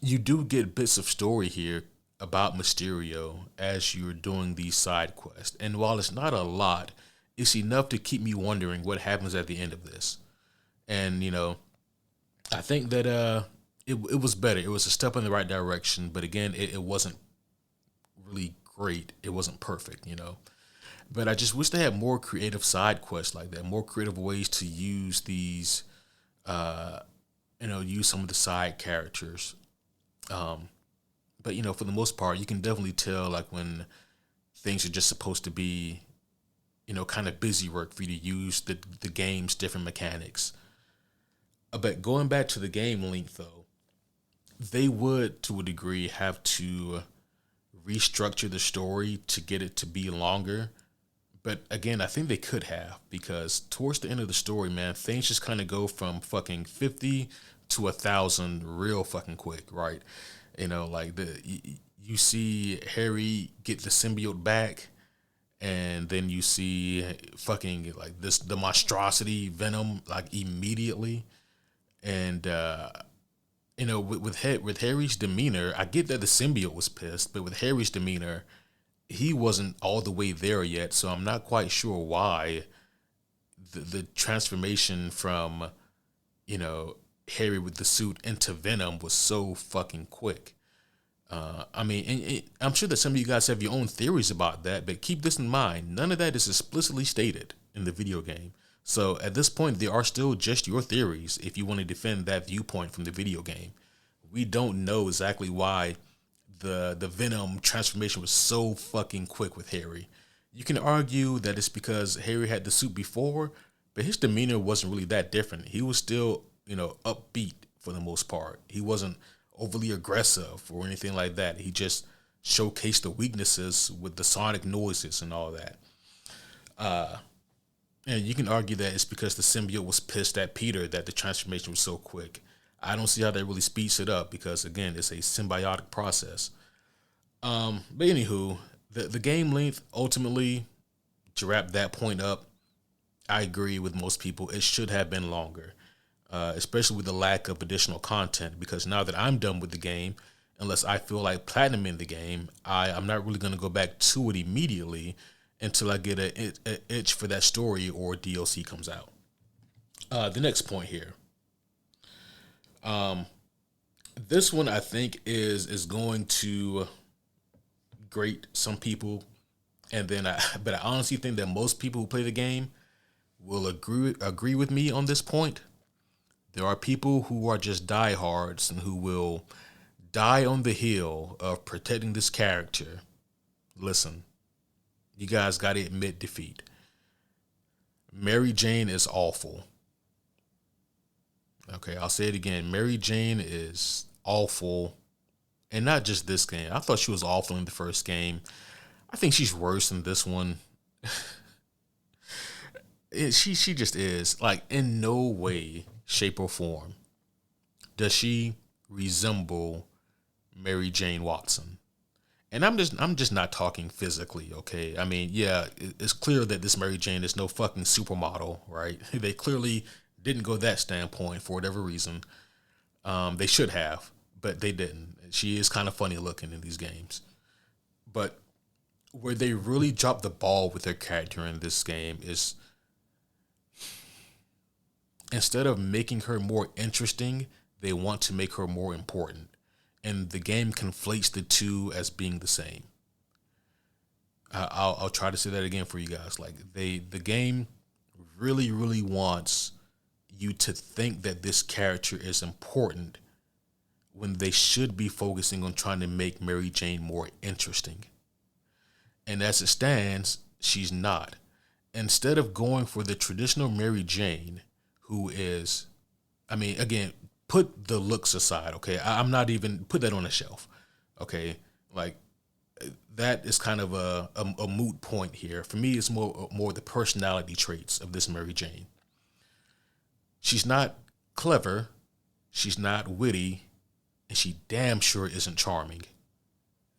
you do get bits of story here about Mysterio as you're doing these side quests. And while it's not a lot, it's enough to keep me wondering what happens at the end of this. And, I think that it was better. It was a step in the right direction, but again, it wasn't really great. It wasn't perfect, you know. But I just wish they had more creative side quests like that, more creative ways to use these, uh, use some of the side characters. Um, but for the most part, you can definitely tell like when things are just supposed to be, kind of busy work for you to use the game's different mechanics. But going back to the game length though, they would to a degree have to restructure the story to get it to be longer. But again, I think they could have because towards the end of the story, man, things just kind of go from fucking 50 to 1,000 real fucking quick, right? Like you see Harry get the symbiote back, and then you see fucking like the monstrosity Venom like immediately, and with Harry's demeanor, I get that the symbiote was pissed, but with Harry's demeanor, he wasn't all the way there yet, so I'm not quite sure why the transformation from, you know, Harry with the suit into Venom was so fucking quick. I mean, I'm sure that some of you guys have your own theories about that, but keep this in mind. None of that is explicitly stated in the video game. So at this point, they are still just your theories if you want to defend that viewpoint from the video game. We don't know exactly why the Venom transformation was so fucking quick with Harry. You can argue that it's because Harry had the suit before, but his demeanor wasn't really that different. He was still, you know, upbeat for the most part. He wasn't overly aggressive or anything like that. He just showcased the weaknesses with the sonic noises and all that. And you can argue that it's because the symbiote was pissed at Peter that the transformation was so quick. I don't see how that really speeds it up because, again, it's a symbiotic process. But anywho, the game length, ultimately, to wrap that point up, I agree with most people. It should have been longer, especially with the lack of additional content, because now that I'm done with the game, unless I feel like platinum the game, I'm not really going to go back to it immediately until I get an itch for that story or DLC comes out. The next point here. This one I think is going to grate some people, and then but I honestly think that most people who play the game will agree with me on this point. There are people who are just diehards and who will die on the hill of protecting this character. Listen, you guys got to admit defeat. Mary Jane is awful. Okay, I'll say it again. Mary Jane is awful. And not just this game. I thought she was awful in the first game. I think she's worse in this one. She just is. Like, in no way, shape, or form does she resemble Mary Jane Watson. And I'm just not talking physically, okay? I mean, yeah, it's clear that this Mary Jane is no fucking supermodel, right? They clearly didn't go that standpoint for whatever reason. They should have, but they didn't. She is kind of funny looking in these games. But where they really dropped the ball with their character in this game is, instead of making her more interesting, they want to make her more important. And the game conflates the two as being the same. I'll try to say that again for you guys. Like, the game really, really wants you to think that this character is important when they should be focusing on trying to make Mary Jane more interesting. And as it stands, she's not. Instead of going for the traditional Mary Jane, who is, I mean, again, put the looks aside, okay? I'm not even, put that on a shelf, okay? Like, that is kind of a moot point here. For me, it's more the personality traits of this Mary Jane. She's not clever, she's not witty, and she damn sure isn't charming.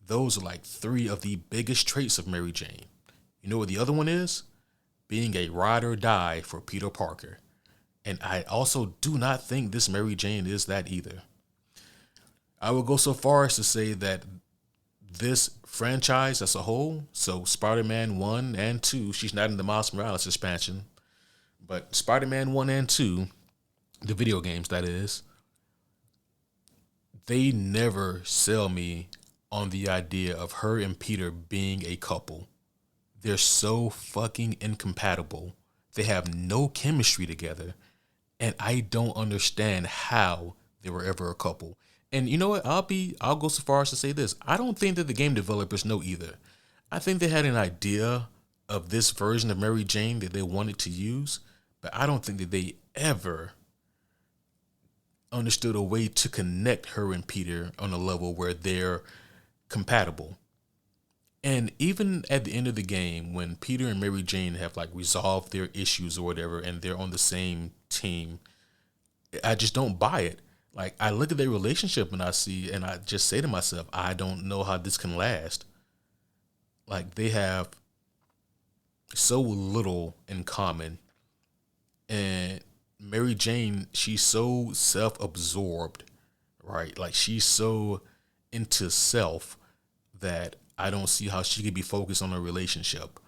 Those are like three of the biggest traits of Mary Jane. You know what the other one is? Being a ride or die for Peter Parker. And I also do not think this Mary Jane is that either. I would go so far as to say that this franchise as a whole, so Spider-Man 1 and 2, she's not in the Miles Morales expansion, but Spider-Man 1 and 2, the video games that is, they never sell me on the idea of her and Peter being a couple. They're so fucking incompatible. They have no chemistry together. And I don't understand how they were ever a couple. And you know what? I'll go so far as to say this. I don't think that the game developers know either. I think they had an idea of this version of Mary Jane that they wanted to use, but I don't think that they ever understood a way to connect her and Peter on a level where they're compatible. And even at the end of the game, when Peter and Mary Jane have like resolved their issues or whatever, and they're on the same team, I just don't buy it. Like, I look at their relationship and I just say to myself, I don't know how this can last. Like, they have so little in common. And Mary Jane, she's so self-absorbed, right? Like, she's so into self that I don't see how she could be focused on a relationship.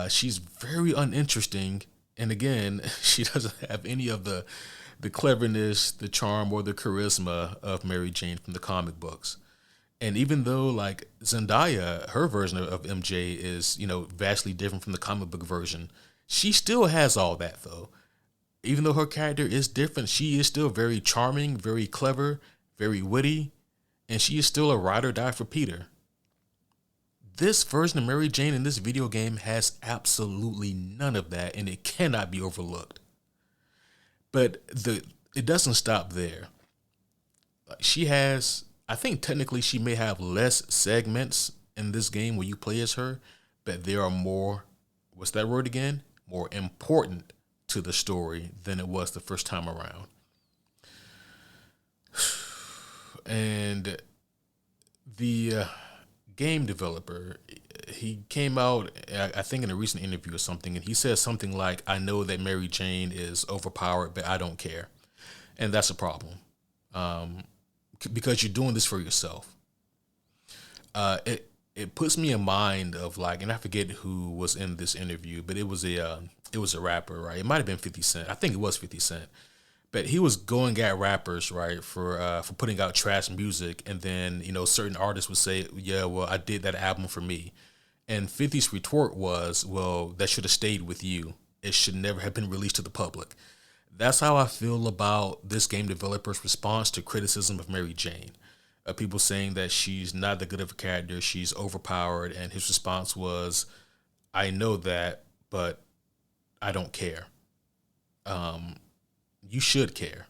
She's very uninteresting And again, she doesn't have any of the cleverness, the charm, or the charisma of Mary Jane from the comic books. And even though like Zendaya, her version of MJ is, vastly different from the comic book version, she still has all that though. Even though her character is different, she is still very charming, very clever, very witty, and she is still a ride or die for Peter. This version of Mary Jane in this video game has absolutely none of that, and it cannot be overlooked. But it doesn't stop there. She has, I think technically she may have less segments in this game where you play as her, but there are more, what's that word again? More important to the story than it was the first time around. And the game developer, he came out, I think in a recent interview or something, and he says something like, I know that Mary Jane is overpowered, but I don't care. And that's a problem. Because you're doing this for yourself. It puts me in mind of like, and I forget who was in this interview, but it was a rapper, right? It might have been 50 Cent. I think it was 50 Cent. But he was going at rappers, right, for putting out trash music, and then certain artists would say, "Yeah, well, I did that album for me," and 50's retort was, "Well, that should have stayed with you. It should never have been released to the public." That's how I feel about this game developer's response to criticism of Mary Jane. People saying that she's not that good of a character, she's overpowered, and his response was, "I know that, but I don't care." You should care,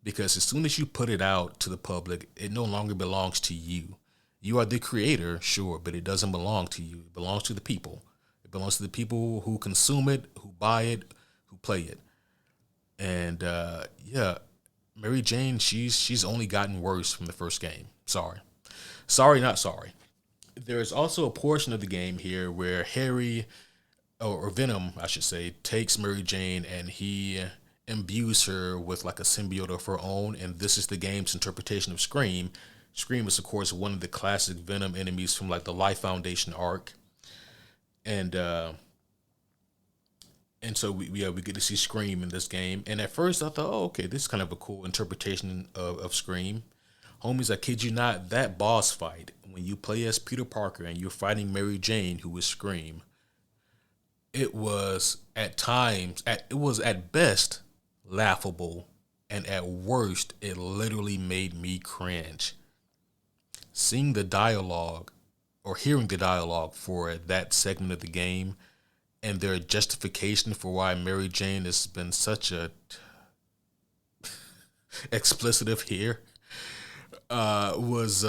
because as soon as you put it out to the public, it no longer belongs to you. You are the creator, sure, but it doesn't belong to you. It belongs to the people. It belongs to the people who consume it, who buy it, who play it. And yeah, Mary Jane, she's only gotten worse from the first game. Sorry, not sorry. There is also a portion of the game here where Harry, or Venom, I should say, takes Mary Jane and he imbues her with like a symbiote of her own, and this is the game's interpretation of Scream. Scream is, of course, one of the classic Venom enemies from like the Life Foundation arc, and so we get to see Scream in this game. And at first, I thought, oh, okay, this is kind of a cool interpretation of Scream. Homies, I kid you not, that boss fight when you play as Peter Parker and you're fighting Mary Jane, who is Scream, it was at best laughable, and at worst, it literally made me cringe. Seeing the dialogue or hearing the dialogue for that segment of the game and their justification for why Mary Jane has been such a explicitive here was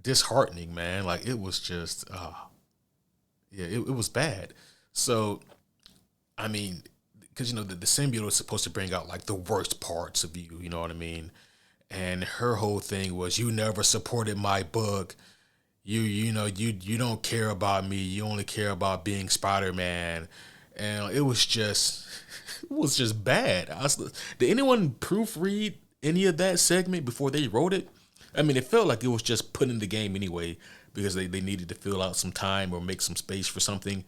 disheartening, man. Like it was just, it was bad. So, I mean, because the symbiote is supposed to bring out like the worst parts of you, you know what I mean? And her whole thing was, you never supported my book. You don't care about me. You only care about being Spider-Man. And it was just bad. Did anyone proofread any of that segment before they wrote it? I mean, it felt like it was just put in the game anyway because they needed to fill out some time or make some space for something.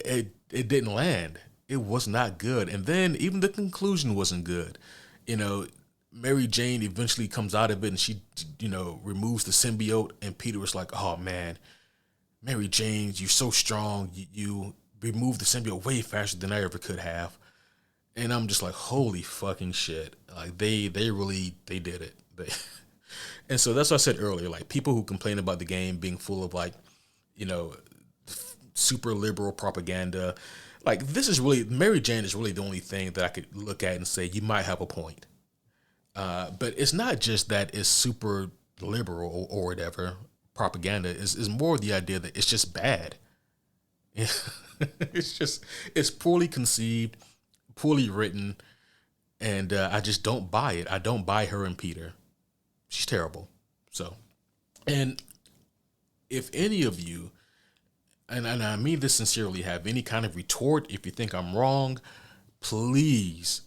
It didn't land. It was not good. And then even the conclusion wasn't good. Mary Jane eventually comes out of it and she, removes the symbiote, and Peter was like, oh man, Mary Jane, you're so strong. You removed the symbiote way faster than I ever could have. And I'm just like, holy fucking shit. Like they did it. And so that's what I said earlier, like people who complain about the game being full of like, super liberal propaganda. Like Mary Jane is really the only thing that I could look at and say, you might have a point. But it's not just that it's super liberal or whatever propaganda. Is more the idea that it's just bad. It's poorly conceived, poorly written, and I just don't buy it. I don't buy her and Peter. She's terrible. So, and if any of you, and I mean this sincerely, have any kind of retort, if you think I'm wrong, please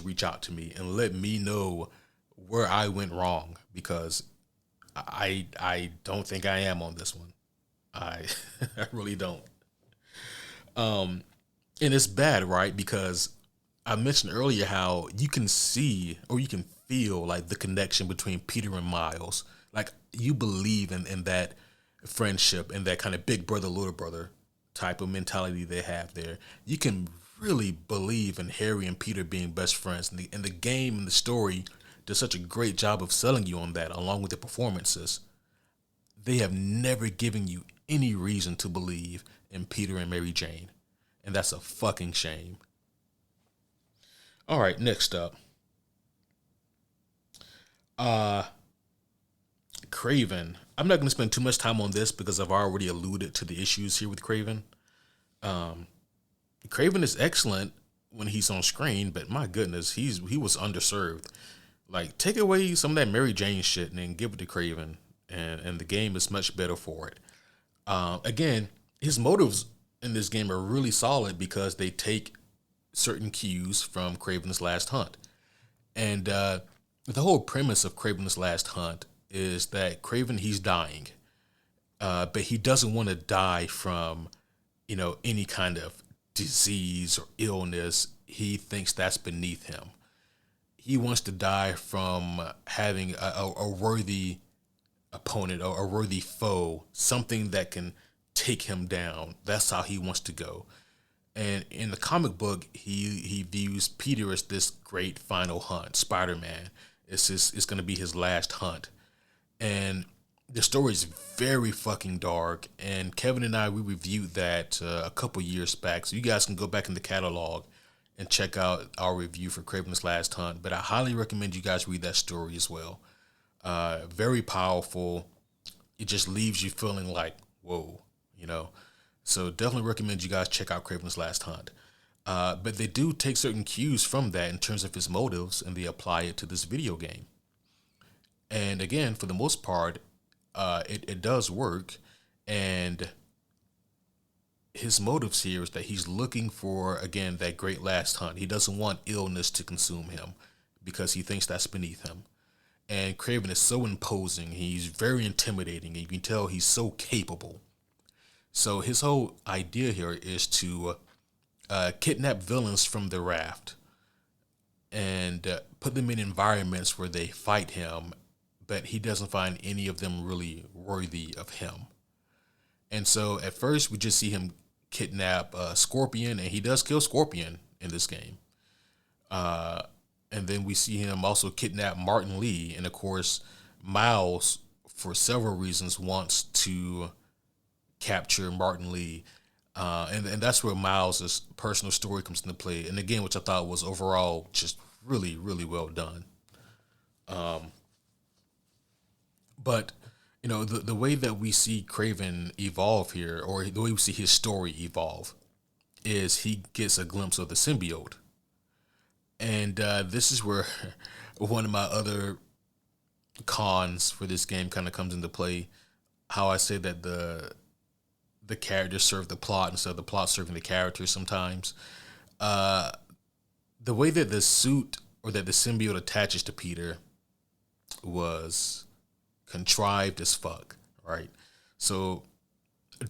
reach out to me and let me know where I went wrong, because I don't think I am on this one. I I really don't. And it's bad, right? Because I mentioned earlier how you can see or you can feel like the connection between Peter and Miles. Like you believe in that friendship and that kind of big brother, little brother type of mentality they have there. You can really believe in Harry and Peter being best friends. And the game and the story does such a great job of selling you on that, along with the performances. They have never given you any reason to believe in Peter and Mary Jane. And that's a fucking shame. All right, next up. Uh Craven. I'm not going to spend too much time on this because I've already alluded to the issues here with Craven. Um Craven is excellent when he's on screen, but my goodness, he was underserved. Like take away some of that Mary Jane shit and then give it to Craven, and the game is much better for it. Again, his motives in this game are really solid because they take certain cues from Craven's Last Hunt. And the whole premise of Craven's Last Hunt is that Craven, he's dying, but he doesn't want to die from, any kind of disease or illness. He thinks that's beneath him. He wants to die from having a worthy opponent or a worthy foe, something that can take him down. That's how he wants to go. And in the comic book, he views Peter as this great final hunt. Spider-Man. It's going to be his last hunt. And the story is very fucking dark. And Kevin and I, we reviewed that a couple years back. So you guys can go back in the catalog and check out our review for Craven's Last Hunt. But I highly recommend you guys read that story as well. Very powerful. It just leaves you feeling like, whoa, So definitely recommend you guys check out Craven's Last Hunt. But they do take certain cues from that in terms of his motives, and they apply it to this video game. And again, for the most part, it does work. And his motives here is that he's looking for, again, that great last hunt. He doesn't want illness to consume him because he thinks that's beneath him. And Craven is so imposing. He's very intimidating. And you can tell he's so capable. So his whole idea here is to kidnap villains from the raft and put them in environments where they fight him, but he doesn't find any of them really worthy of him. And so at first we just see him kidnap Scorpion, and he does kill Scorpion in this game. And then we see him also kidnap Martin Lee. And of course, Miles, for several reasons, wants to capture Martin Lee. And that's where Miles' personal story comes into play. And again, which I thought was overall just really, really well done. But, the way that we see Craven evolve here, or the way we see his story evolve, is he gets a glimpse of the symbiote. And this is where one of my other cons for this game kind of comes into play. How I say that the characters serve the plot instead of the plot serving the characters sometimes. The way that the suit or that the symbiote attaches to Peter was contrived as fuck, right? So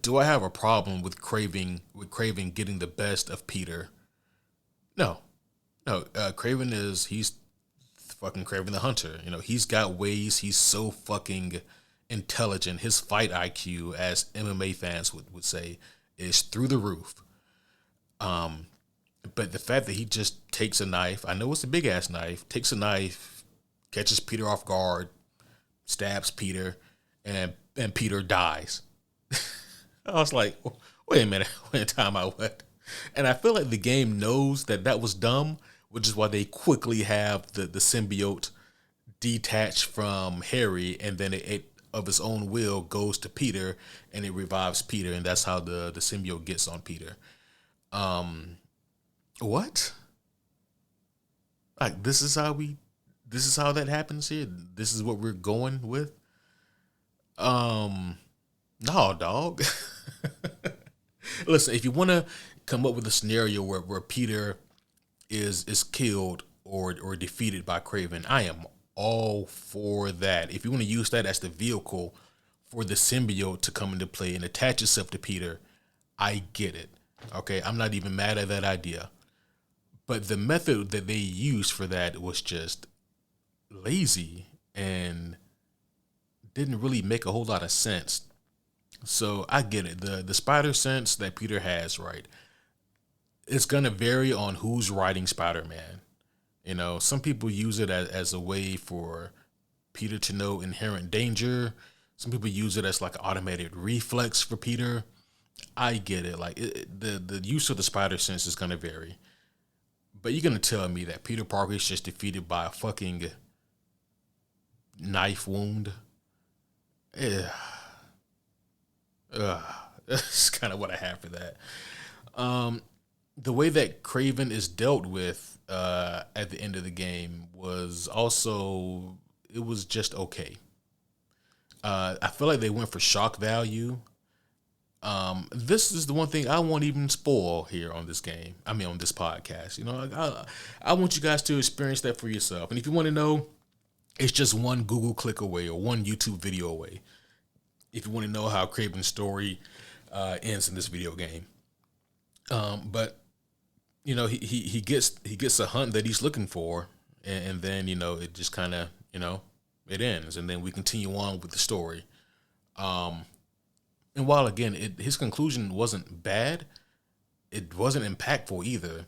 do I have a problem with Craven getting the best of Peter? No. Craven he's fucking Craven the Hunter. He's got ways. He's so fucking intelligent. His fight IQ, as MMA fans would say, is through the roof. But the fact that he just takes a knife, I know it's a big ass knife, takes a knife, catches Peter off guard, stabs Peter, and Peter dies. I was like, wait a minute, time out, what? And I feel like the game knows that was dumb, which is why they quickly have the symbiote detached from Harry, and then it of its own will goes to Peter, and it revives Peter, and that's how the symbiote gets on Peter. What? Like this is how that happens here? This is what we're going with? No, dog. Listen, if you want to come up with a scenario where Peter is killed or defeated by Craven, I am all for that. If you want to use that as the vehicle for the symbiote to come into play and attach itself to Peter, I get it. Okay, I'm not even mad at that idea. But the method that they used for that was just lazy and didn't really make a whole lot of sense. So I get it. The spider sense that Peter has, right? It's gonna vary on who's writing Spider-Man. You know, some people use it as a way for Peter to know inherent danger. Some people use it as like an automated reflex for Peter. I get it. Like the use of the spider sense is gonna vary. But you're gonna tell me that Peter Parker is just defeated by a fucking knife wound? Yeah, that's kind of what I have for that. Um, the way that Craven is dealt with at the end of the game was also, it was just okay. I feel like they went for shock value. This is the one thing I won't even spoil here on this game. I mean, on this podcast. You know, I want you guys to experience that for yourself. And if you want to know, it's just one Google click away or one YouTube video away. If you want to know how Craven's story ends in this video game, but you know, he gets a hunt that he's looking for, and then you know it just kind of it ends, and then we continue on with the story. Um, and while again, his conclusion wasn't bad, it wasn't impactful either.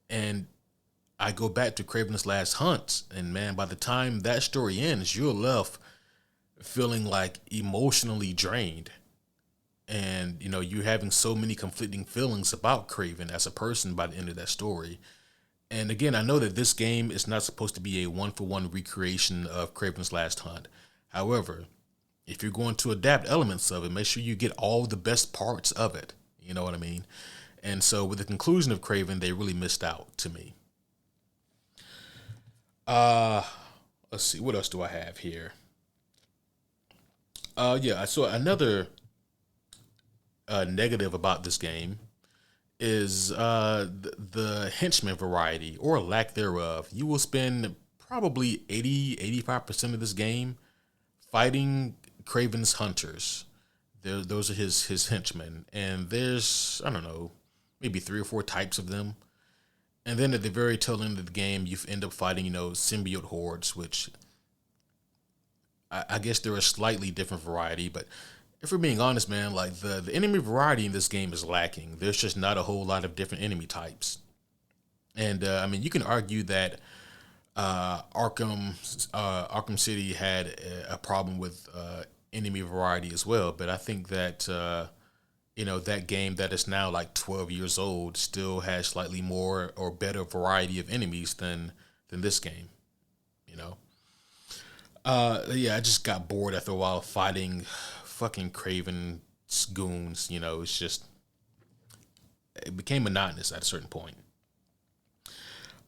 And I go back to Craven's Last Hunt, and man, by the time that story ends, you're left feeling like emotionally drained. And you know, you're having so many conflicting feelings about Craven as a person by the end of that story. And again, I know that this game is not supposed to be a one for one recreation of Craven's Last Hunt. However, if you're going to adapt elements of it, make sure you get all the best parts of it. You know what I mean? And so with the conclusion of Craven, they really missed out to me. Uh let's see, what else do I have here? Yeah, so another negative about this game is the henchman variety or lack thereof. You will spend probably 80-85% of this game fighting Craven's hunters. Those are his henchmen, and there's, I don't know, maybe three or four types of them. And then at the very tail end of the game, you end up fighting, symbiote hordes, which I guess they're a slightly different variety. But if we're being honest, man, like the enemy variety in this game is lacking. There's just not a whole lot of different enemy types. And I mean, you can argue that Arkham City had a problem with enemy variety as well. But I think that that game that is now like 12 years old still has slightly more or better variety of enemies than this game. You know, yeah, I just got bored after a while fighting fucking Craven goons. You know, it became monotonous at a certain point.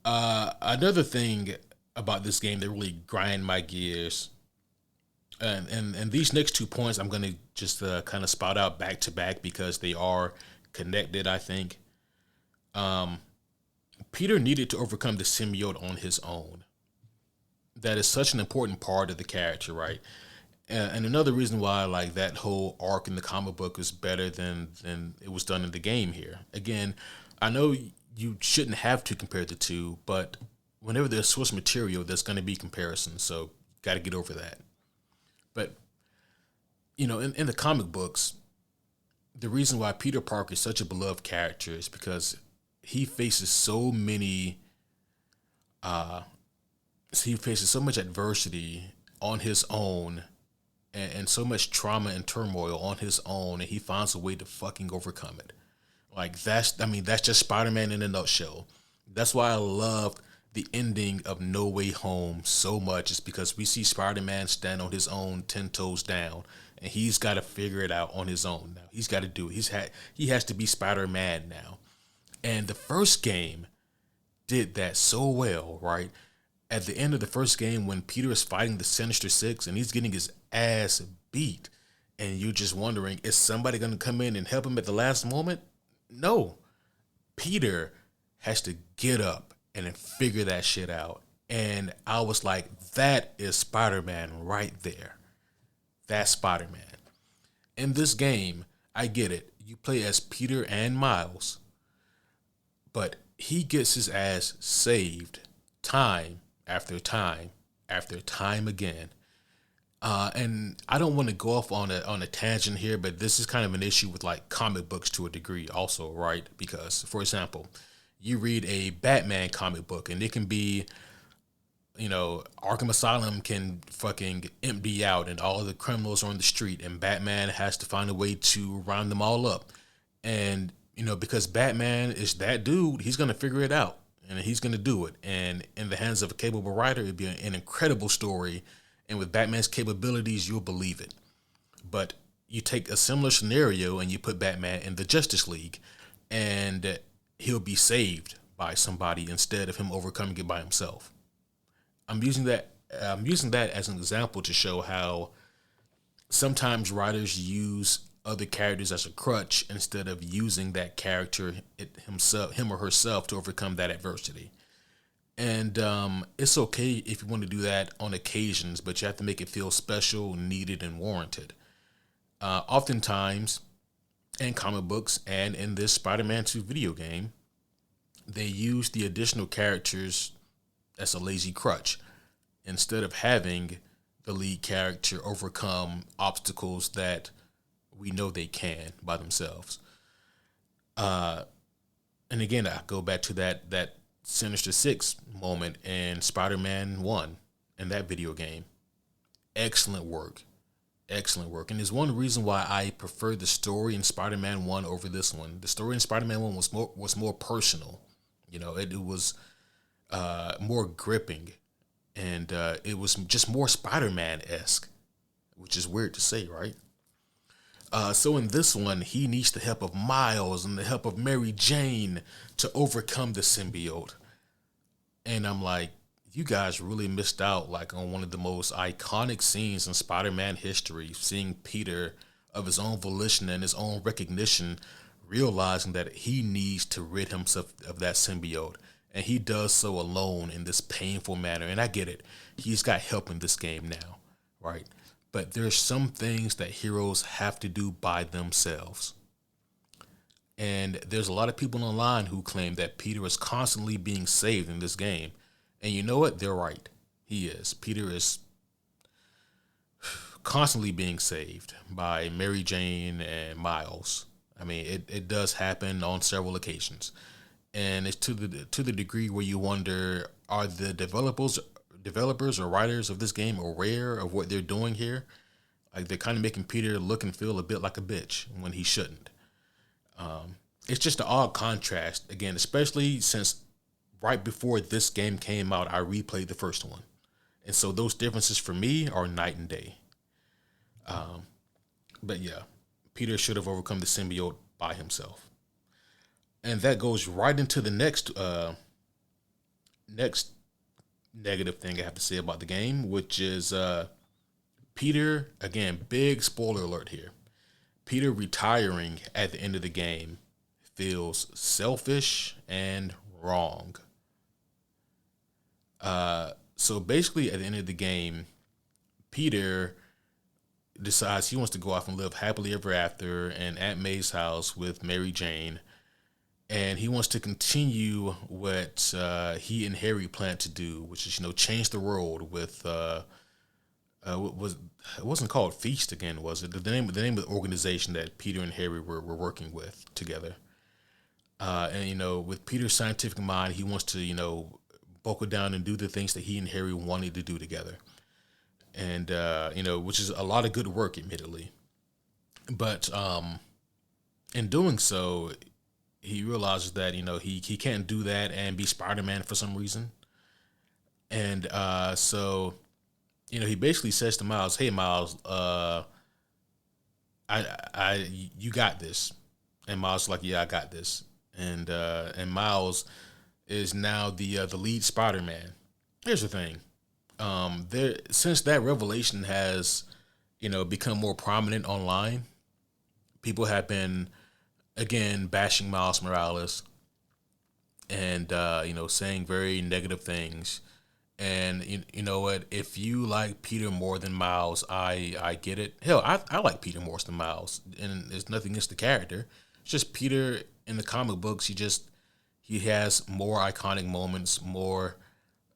Another thing about this game that really grind my gears, and these next 2 points I'm gonna just kind of spout out back to back because they are connected. I think Peter needed to overcome the symbiote on his own. That is such an important part of the character, right? And another reason why like that whole arc in the comic book is better than it was done in the game here. Again, I know you shouldn't have to compare the two, but whenever there's source material, there's going to be comparisons. So got to get over that. But in the comic books, the reason why Peter Parker is such a beloved character is because he faces so many, he faces so much adversity on his own, and so much trauma and turmoil on his own, and he finds a way to fucking overcome it. Like that's just Spider-Man in a nutshell. That's why I love the ending of No Way Home so much. Is because we see Spider-Man stand on his own 10 toes down, and he's got to figure it out on his own now. He's got to do it. He has to be Spider-Man now. And the first game did that so well, right? At the end of the first game, when Peter is fighting the Sinister Six and he's getting his ass beat, and you're just wondering, is somebody going to come in and help him at the last moment? No. Peter has to get up and then figure that shit out. And I was like, that is Spider-Man right there. That's Spider-Man. In this game, I get it. you play as Peter and Miles, but he gets his ass saved time after time after time again. And I don't want to go off on a tangent here, but this is kind of an issue with like comic books to a degree, also, right? Because, for example, you read a Batman comic book, and it can be, Arkham Asylum can fucking empty out, and all the criminals are on the street, and Batman has to find a way to round them all up. And because Batman is that dude, he's gonna figure it out, and he's gonna do it. And in the hands of a capable writer, it'd be an incredible story, and with Batman's capabilities, you'll believe it. But you take a similar scenario and you put Batman in the Justice League, and he'll be saved by somebody instead of him overcoming it by himself. I'm using that. I'm using that as an example to show how sometimes writers use other characters as a crutch instead of using that character him or herself, to overcome that adversity. And it's okay if you want to do that on occasions, but you have to make it feel special, needed, and warranted. Oftentimes, in comic books and in this Spider-Man 2 video game, they use the additional characters as a lazy crutch instead of having the lead character overcome obstacles that we know they can by themselves. And again, I go back to that Sinister Six moment in Spider-Man 1 in that video game. Excellent work. Excellent work. And there's one reason why I prefer the story in Spider-Man 1 over this one. The story in Spider-Man 1 was more personal. It was more gripping, and it was just more Spider-Man-esque, which is weird to say, right? So in this one, he needs the help of Miles and the help of Mary Jane to overcome the symbiote. And I'm like, you guys really missed out like on one of the most iconic scenes in Spider-Man history, seeing Peter of his own volition and his own recognition, realizing that he needs to rid himself of that symbiote. And he does so alone in this painful manner. And I get it. He's got help in this game now, right? But there's some things that heroes have to do by themselves. And there's a lot of people online who claim that Peter is constantly being saved in this game. And you know what? They're right. He is. Peter is constantly being saved by Mary Jane and Miles. I mean, it does happen on several occasions. And it's to the degree where you wonder, are the developers or writers of this game aware of what they're doing here? Like, they're kind of making Peter look and feel a bit like a bitch when he shouldn't. It's just an odd contrast, again, especially since right before this game came out, I replayed the first one. And so those differences for me are night and day. But yeah, Peter should have overcome the symbiote by himself. And that goes right into the next negative thing I have to say about the game, which is Peter, again, big spoiler alert here. Peter retiring at the end of the game feels selfish and wrong. So basically, at the end of the game, Peter decides he wants to go off and live happily ever after in Aunt May's house with Mary Jane. And he wants to continue what he and Harry plan to do, which is, change the world with it wasn't called Feast again, was it? The name of the organization that Peter and Harry were working with together. And with Peter's scientific mind, he wants to buckle down and do the things that he and Harry wanted to do together. And which is a lot of good work, admittedly. But in doing so, he realizes that he can't do that and be Spider-Man for some reason. And so he basically says to Miles, "Hey Miles, you got this." And Miles is like, "Yeah, I got this." And Miles is now the lead Spider-Man. Here's the thing. Since that revelation has become more prominent online, people have been, again, bashing Miles Morales and saying very negative things. And you know what? If you like Peter more than Miles, I get it. Hell, I like Peter more than Miles, and it's nothing against the character. It's just Peter in the comic books. He has more iconic moments, more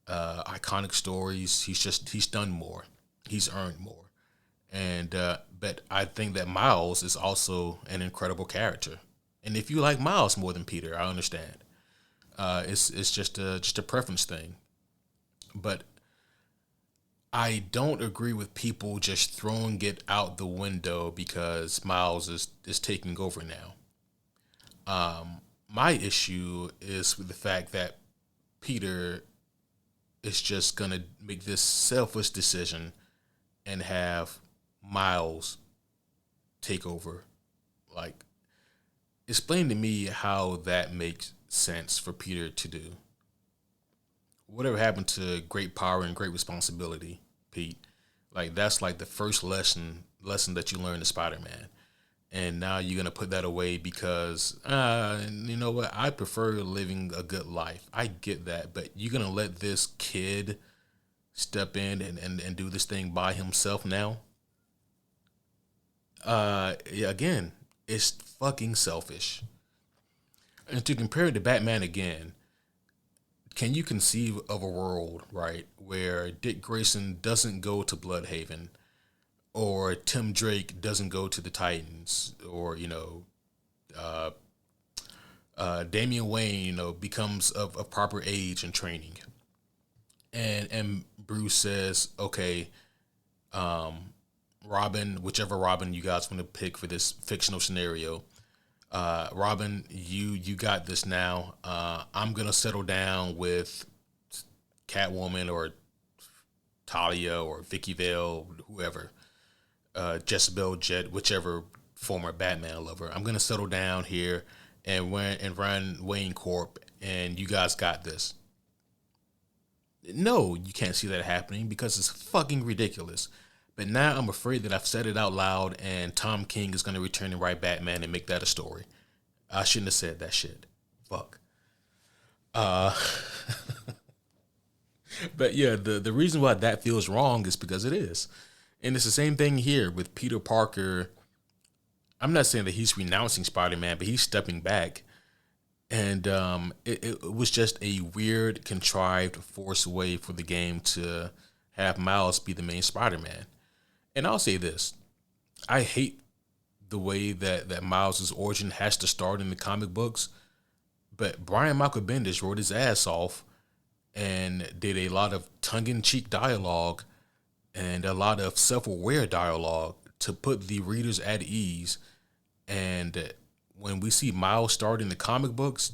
iconic stories. He's done more. He's earned more. And but I think that Miles is also an incredible character. And if you like Miles more than Peter, I understand. It's just a preference thing. But I don't agree with people just throwing it out the window because Miles is taking over now. My issue is with the fact that Peter is just gonna make this selfish decision and have Miles take over. Like, explain to me how that makes sense for Peter to do. Whatever happened to great power and great responsibility, Pete? Like that's like the first lesson that you learn in Spider Man, and now you're gonna put that away because you know what? I prefer living a good life. I get that, but you're gonna let this kid step in and do this thing by himself now? Yeah, again, it's fucking selfish. And to compare it to Batman again, can you conceive of a world, right, where Dick Grayson doesn't go to Bloodhaven, or Tim Drake doesn't go to the Titans, or Damian Wayne, becomes of proper age and training, and Bruce says, okay, Robin, whichever Robin you guys want to pick for this fictional scenario, Robin, you got this now. I'm gonna settle down with Catwoman or Talia or Vicky Vale, whoever, Jezebel Jet, whichever former Batman lover. I'm gonna settle down here and run Wayne Corp, and you guys got this. No, you can't see that happening because it's fucking ridiculous. But now I'm afraid that I've said it out loud, and Tom King is going to return and write Batman and make that a story. I shouldn't have said that shit. Fuck. Uh, but yeah, the reason why that feels wrong is because it is. And it's the same thing here with Peter Parker. I'm not saying that he's renouncing Spider Man, but he's stepping back. And it was just a weird, contrived, forced way for the game to have Miles be the main Spider Man. And I'll say this: I hate the way that Miles' origin has to start in the comic books, but Brian Michael Bendis wrote his ass off and did a lot of tongue-in-cheek dialogue and a lot of self-aware dialogue to put the readers at ease. And when we see Miles start in the comic books,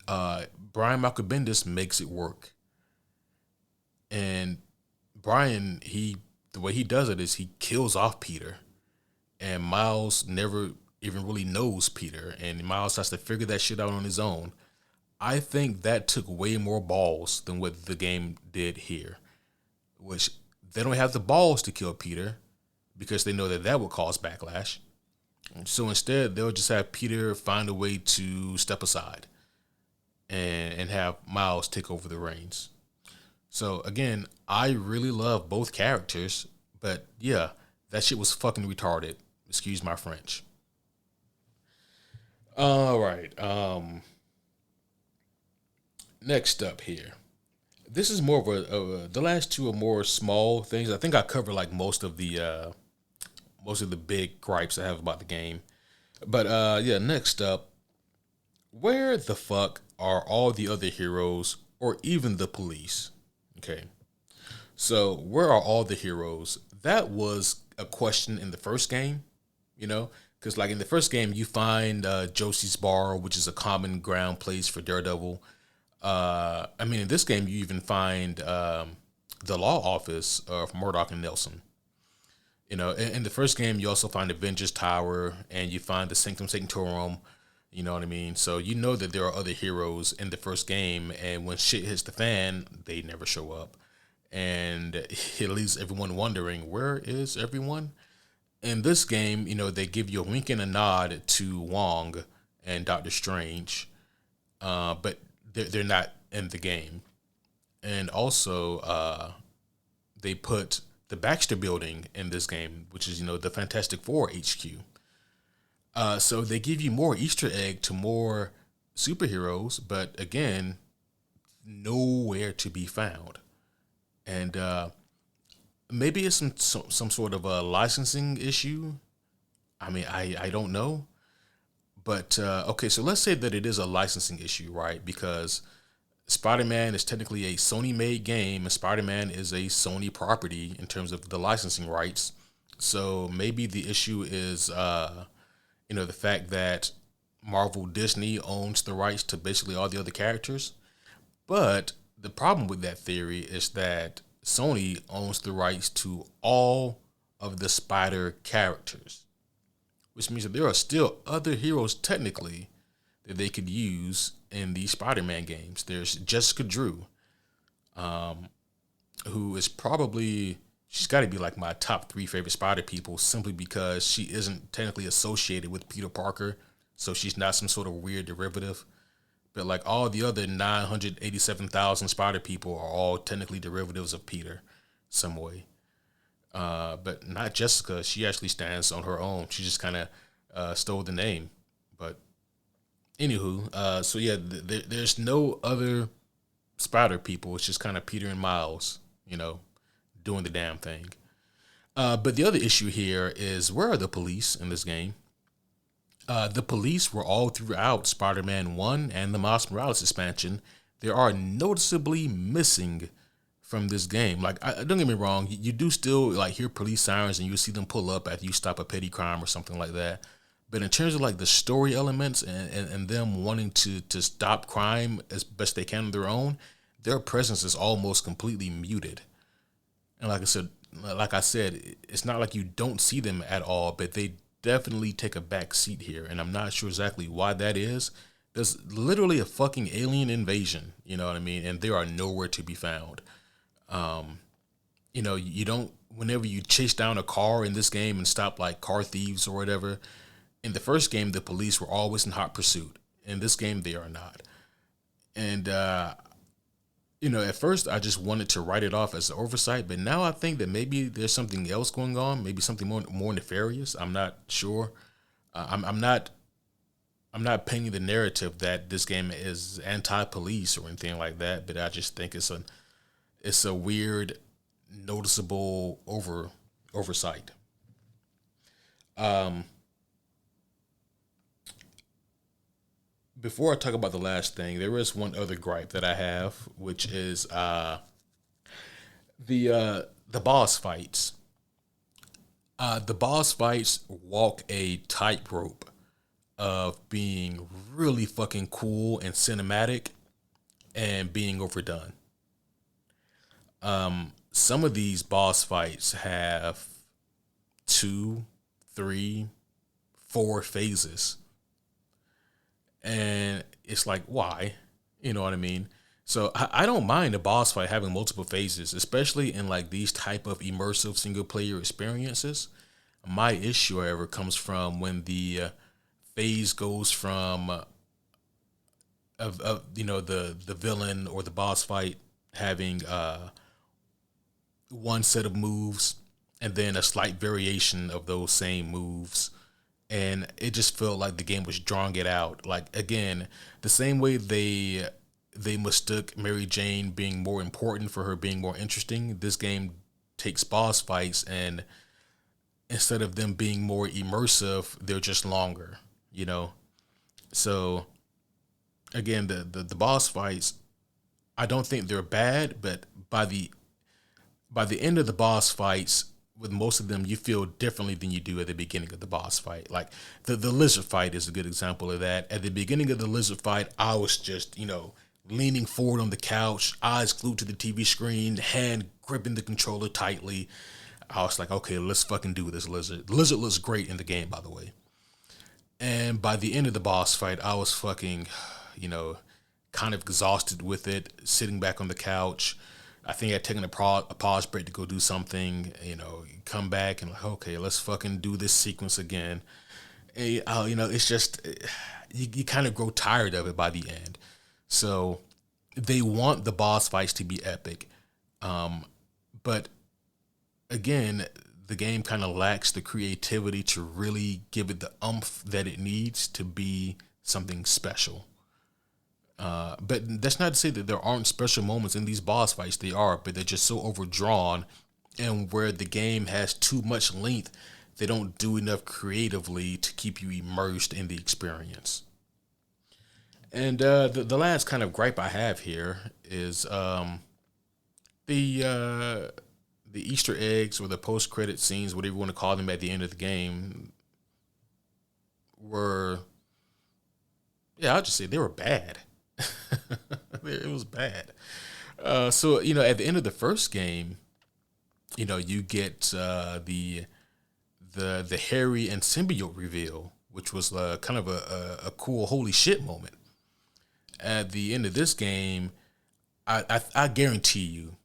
Brian Michael Bendis makes it work. And Brian, the way he does it is he kills off Peter, and Miles never even really knows Peter, and Miles has to figure that shit out on his own. I think that took way more balls than what the game did here, which they don't have the balls to kill Peter because they know that that would cause backlash. So instead, they'll just have Peter find a way to step aside and have Miles take over the reins. So again, I really love both characters, but yeah, that shit was fucking retarded. Excuse my French. All right. Next up here. This is more the last two are more small things. I think I covered like most of the big gripes I have about the game. But yeah, next up, where the fuck are all the other heroes or even the police? Okay. So, where are all the heroes? That was a question in the first game, you know? Because, like, in the first game, you find Josie's Bar, which is a common ground place for Daredevil. I mean, in this game, you even find the law office of Murdoch and Nelson. You know, in the first game, you also find Avengers Tower and you find the Sanctum Sanctorum. You know what I mean? So you know that there are other heroes in the first game, and when shit hits the fan, they never show up. And it leaves everyone wondering, where is everyone? In this game, you know, they give you a wink and a nod to Wong and Doctor Strange, but they're not in the game. and also they put the Baxter Building in this game, which is the Fantastic Four HQ. So they give you more Easter egg to more superheroes, but again, nowhere to be found. And maybe it's some sort of a licensing issue. I mean, I don't know. But okay, so let's say that it is a licensing issue, right? Because Spider Man is technically a Sony made game, and Spider Man is a Sony property in terms of the licensing rights. So maybe the issue is, the fact that Marvel Disney owns the rights to basically all the other characters. But the problem with that theory is that Sony owns the rights to all of the Spider characters, which means that there are still other heroes technically that they could use in these Spider-Man games. There's Jessica Drew, who is probably she's got to be like my top three favorite Spider people simply because she isn't technically associated with Peter Parker, so she's not some sort of weird derivative. But like all the other 987,000 Spider people are all technically derivatives of Peter, some way. But not Jessica. She actually stands on her own. She just kind of stole the name. But anywho, so yeah, there's no other Spider people. It's just kind of Peter and Miles, doing the damn thing. But the other issue here is where are the police in this game? The police were all throughout Spider-Man 1 and the Miles Morales expansion. They are noticeably missing from this game. Like, don't get me wrong, you do still like hear police sirens and you see them pull up after you stop a petty crime or something like that. But in terms of like the story elements and them wanting to stop crime as best they can on their own, their presence is almost completely muted. And like I said, it's not like you don't see them at all, but they definitely take a back seat here, and I'm not sure exactly why that is. There's literally a fucking alien invasion, you know what I mean? And they are nowhere to be found. You don't, whenever you chase down a car in this game and stop like car thieves or whatever, in the first game, the police were always in hot pursuit. In this game, they are not. And, at first I just wanted to write it off as an oversight, but now I think that maybe there's something else going on, maybe something more nefarious. I'm not sure. I'm not painting the narrative that this game is anti-police or anything like that, but I just think it's a weird, noticeable oversight. Um, Before I talk about the last thing, there is one other gripe that I have, which is the boss fights. The boss fights walk a tightrope of being really fucking cool and cinematic and being overdone. Some of these boss fights have two, three, four phases, and it's like, why? You know what I mean? So I don't mind a boss fight having multiple phases, especially in like these type of immersive single player experiences. My issue, however, comes from when the phase goes from the villain or the boss fight having one set of moves and then a slight variation of those same moves, and it just felt like the game was drawing it out. Like again, the same way they mistook Mary Jane being more important for her being more interesting. This game takes boss fights and instead of them being more immersive, they're just longer, you know? So again, the boss fights, I don't think they're bad, but by the end of the boss fights, with most of them, you feel differently than you do at the beginning of the boss fight. Like the lizard fight is a good example of that. At the beginning of the lizard fight, I was just, leaning forward on the couch, eyes glued to the TV screen, hand gripping the controller tightly. I was like, okay, let's fucking do this lizard. The lizard looks great in the game, by the way. And by the end of the boss fight, I was fucking, kind of exhausted with it, sitting back on the couch. I think I'd taken a pause break to go do something, come back and like, okay, let's fucking do this sequence again. It's just, you kind of grow tired of it by the end. So they want the boss fights to be epic, but again, the game kind of lacks the creativity to really give it the oomph that it needs to be something special. But that's not to say that there aren't special moments in these boss fights. They are, but they're just so overdrawn, and where the game has too much length, they don't do enough creatively to keep you immersed in the experience. And the last kind of gripe I have here is the the Easter eggs or the post credit scenes, whatever you want to call them, at the end of the game were, yeah, I'll just say they were bad. It was bad. So at the end of the first game, you get the Harry and symbiote reveal, which was kind of a cool holy shit moment. At the end of this game, I guarantee you,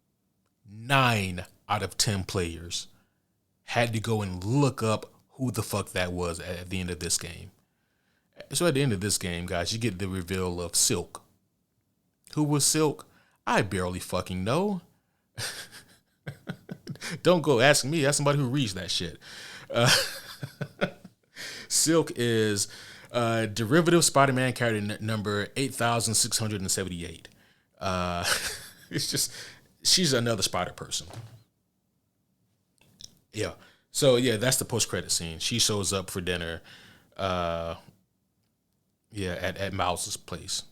9 out of 10 players had to go and look up who the fuck that was at the end of this game. So at the end of this game, guys, you get the reveal of Silk. Who was Silk? I barely fucking know. Don't go asking me. Ask somebody who reads that shit. Uh, Silk is derivative Spider-Man character number 8,678. It's just, she's another Spider person. Yeah. So yeah, that's the post-credit scene. She shows up for dinner. Yeah, at Mouse's place.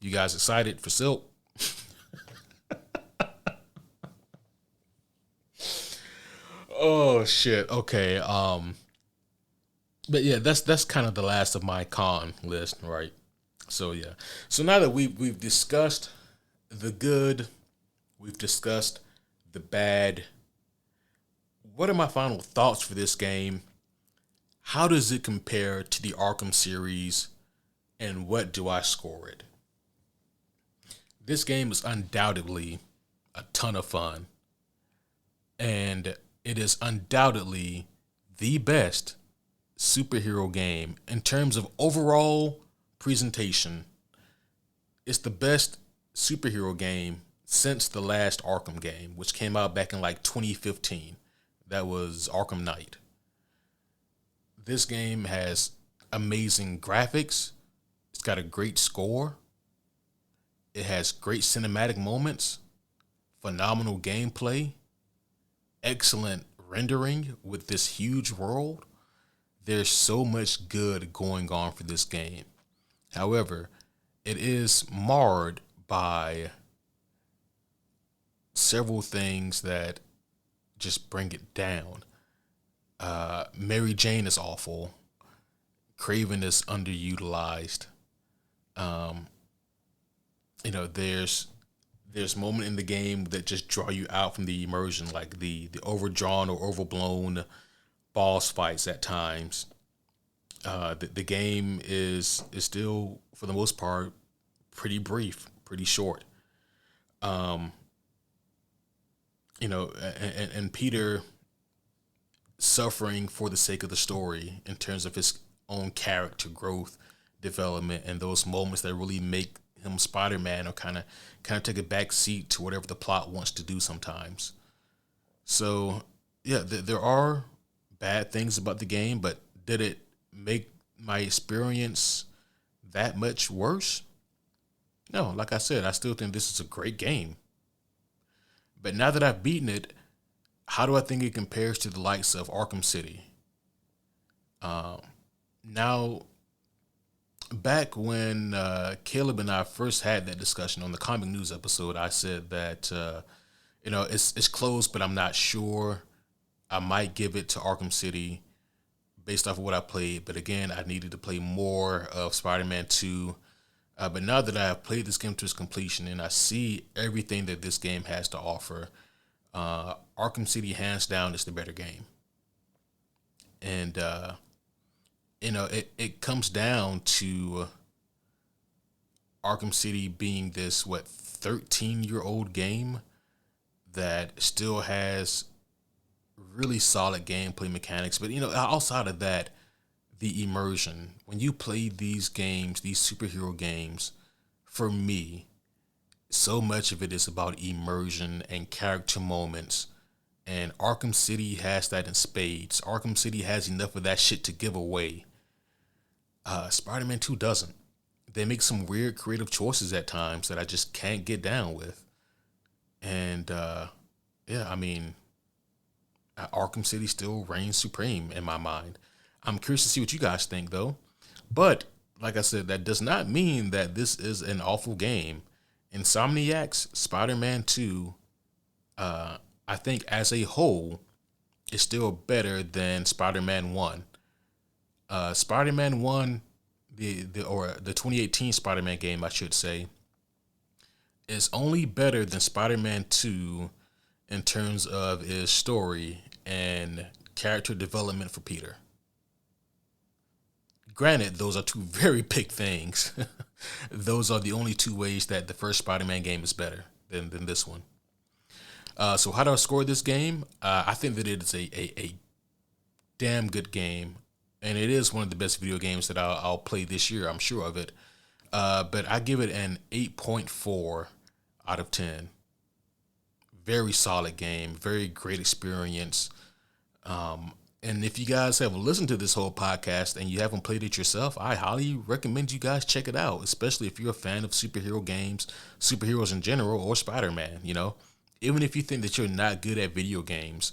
You guys excited for Silk? Oh shit. Okay. But yeah, that's kind of the last of my con list, right? So yeah. So now that we've discussed the good, we've discussed the bad. What are my final thoughts for this game? How does it compare to the Arkham series, and what do I score it? This game is undoubtedly a ton of fun, and it is undoubtedly the best superhero game in terms of overall presentation. It's the best superhero game since the last Arkham game, which came out back in like 2015. That was Arkham Knight. This game has amazing graphics. It's got a great score. It has great cinematic moments, phenomenal gameplay, excellent rendering with this huge world. There's so much good going on for this game. However, it is marred by several things that just bring it down. Mary Jane is awful. Craven is underutilized. Um, there's moment in the game that just draw you out from the immersion, like the overdrawn or overblown boss fights at times. The game is still, for the most part, pretty brief, pretty short. Um, and Peter suffering for the sake of the story in terms of his own character growth, development, and those moments that really make him Spider-Man, or kind of take a back seat to whatever the plot wants to do sometimes. So yeah, there are bad things about the game, but did it make my experience that much worse? No, like I said, I still think this is a great game. But now that I've beaten it, how do I think it compares to the likes of Arkham City? Um, Now, back when Caleb and I first had that discussion on the comic news episode, I said that it's close, but I'm not sure. I might give it to Arkham City based off of what I played, but again, I needed to play more of Spider-Man 2. But now that I have played this game to its completion and I see everything that this game has to offer, Arkham City hands down is the better game. And it comes down to Arkham City being this 13-year-old game that still has really solid gameplay mechanics. But outside of that, the immersion. When you play these games, these superhero games, for me, so much of it is about immersion and character moments. And Arkham City has that in spades. Arkham City has enough of that shit to give away. Spider-Man 2 doesn't. They make some weird creative choices at times that I just can't get down with. And yeah, I mean, Arkham City still reigns supreme in my mind. I'm curious to see what you guys think, though. But like I said, that does not mean that this is an awful game. Insomniac's Spider-Man 2, I think as a whole, is still better than Spider-Man 1. Spider-Man 1, the 2018 Spider-Man game, I should say, is only better than Spider-Man 2 in terms of its story and character development for Peter. Granted, those are two very big things. Those are the only two ways that the first Spider-Man game is better than this one. So how do I score this game? I think that it is a damn good game. And it is one of the best video games that I'll play this year. I'm sure of it. But I give it an 8.4 out of 10. Very solid game. Very great experience. And if you guys have listened to this whole podcast and you haven't played it yourself, I highly recommend you guys check it out, especially if you're a fan of superhero games, superheroes in general, or Spider-Man, you know. Even if you think that you're not good at video games,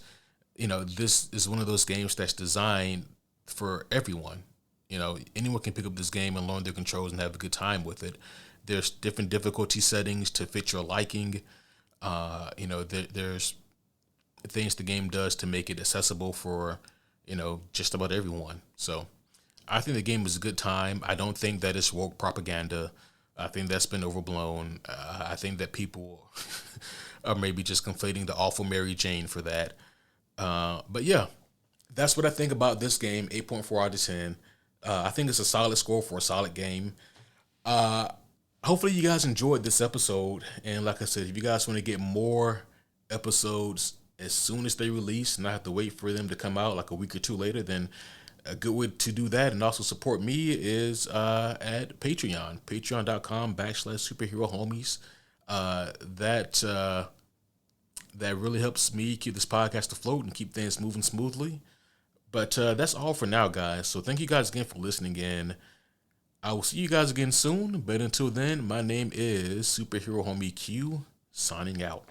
you know, this is one of those games that's designed for everyone. You know, anyone can pick up this game and learn their controls and have a good time with it. There's different difficulty settings to fit your liking. You know, there's things the game does to make it accessible for, you know, just about everyone. So I think the game is a good time. I don't think that it's woke propaganda. I think that's been overblown. I think that people are maybe just conflating the awful Mary Jane for that. But yeah, that's what I think about this game. 8.4 out of 10. I think it's a solid score for a solid game. Hopefully you guys enjoyed this episode. And like I said, if you guys want to get more episodes as soon as they release, and I have to wait for them to come out like a week or two later, then a good way to do that and also support me is at Patreon, patreon.com/superhero homies. That really helps me keep this podcast afloat and keep things moving smoothly. But that's all for now, guys. So thank you guys again for listening in. I will see you guys again soon. But until then, my name is Superhero Homie Q, signing out.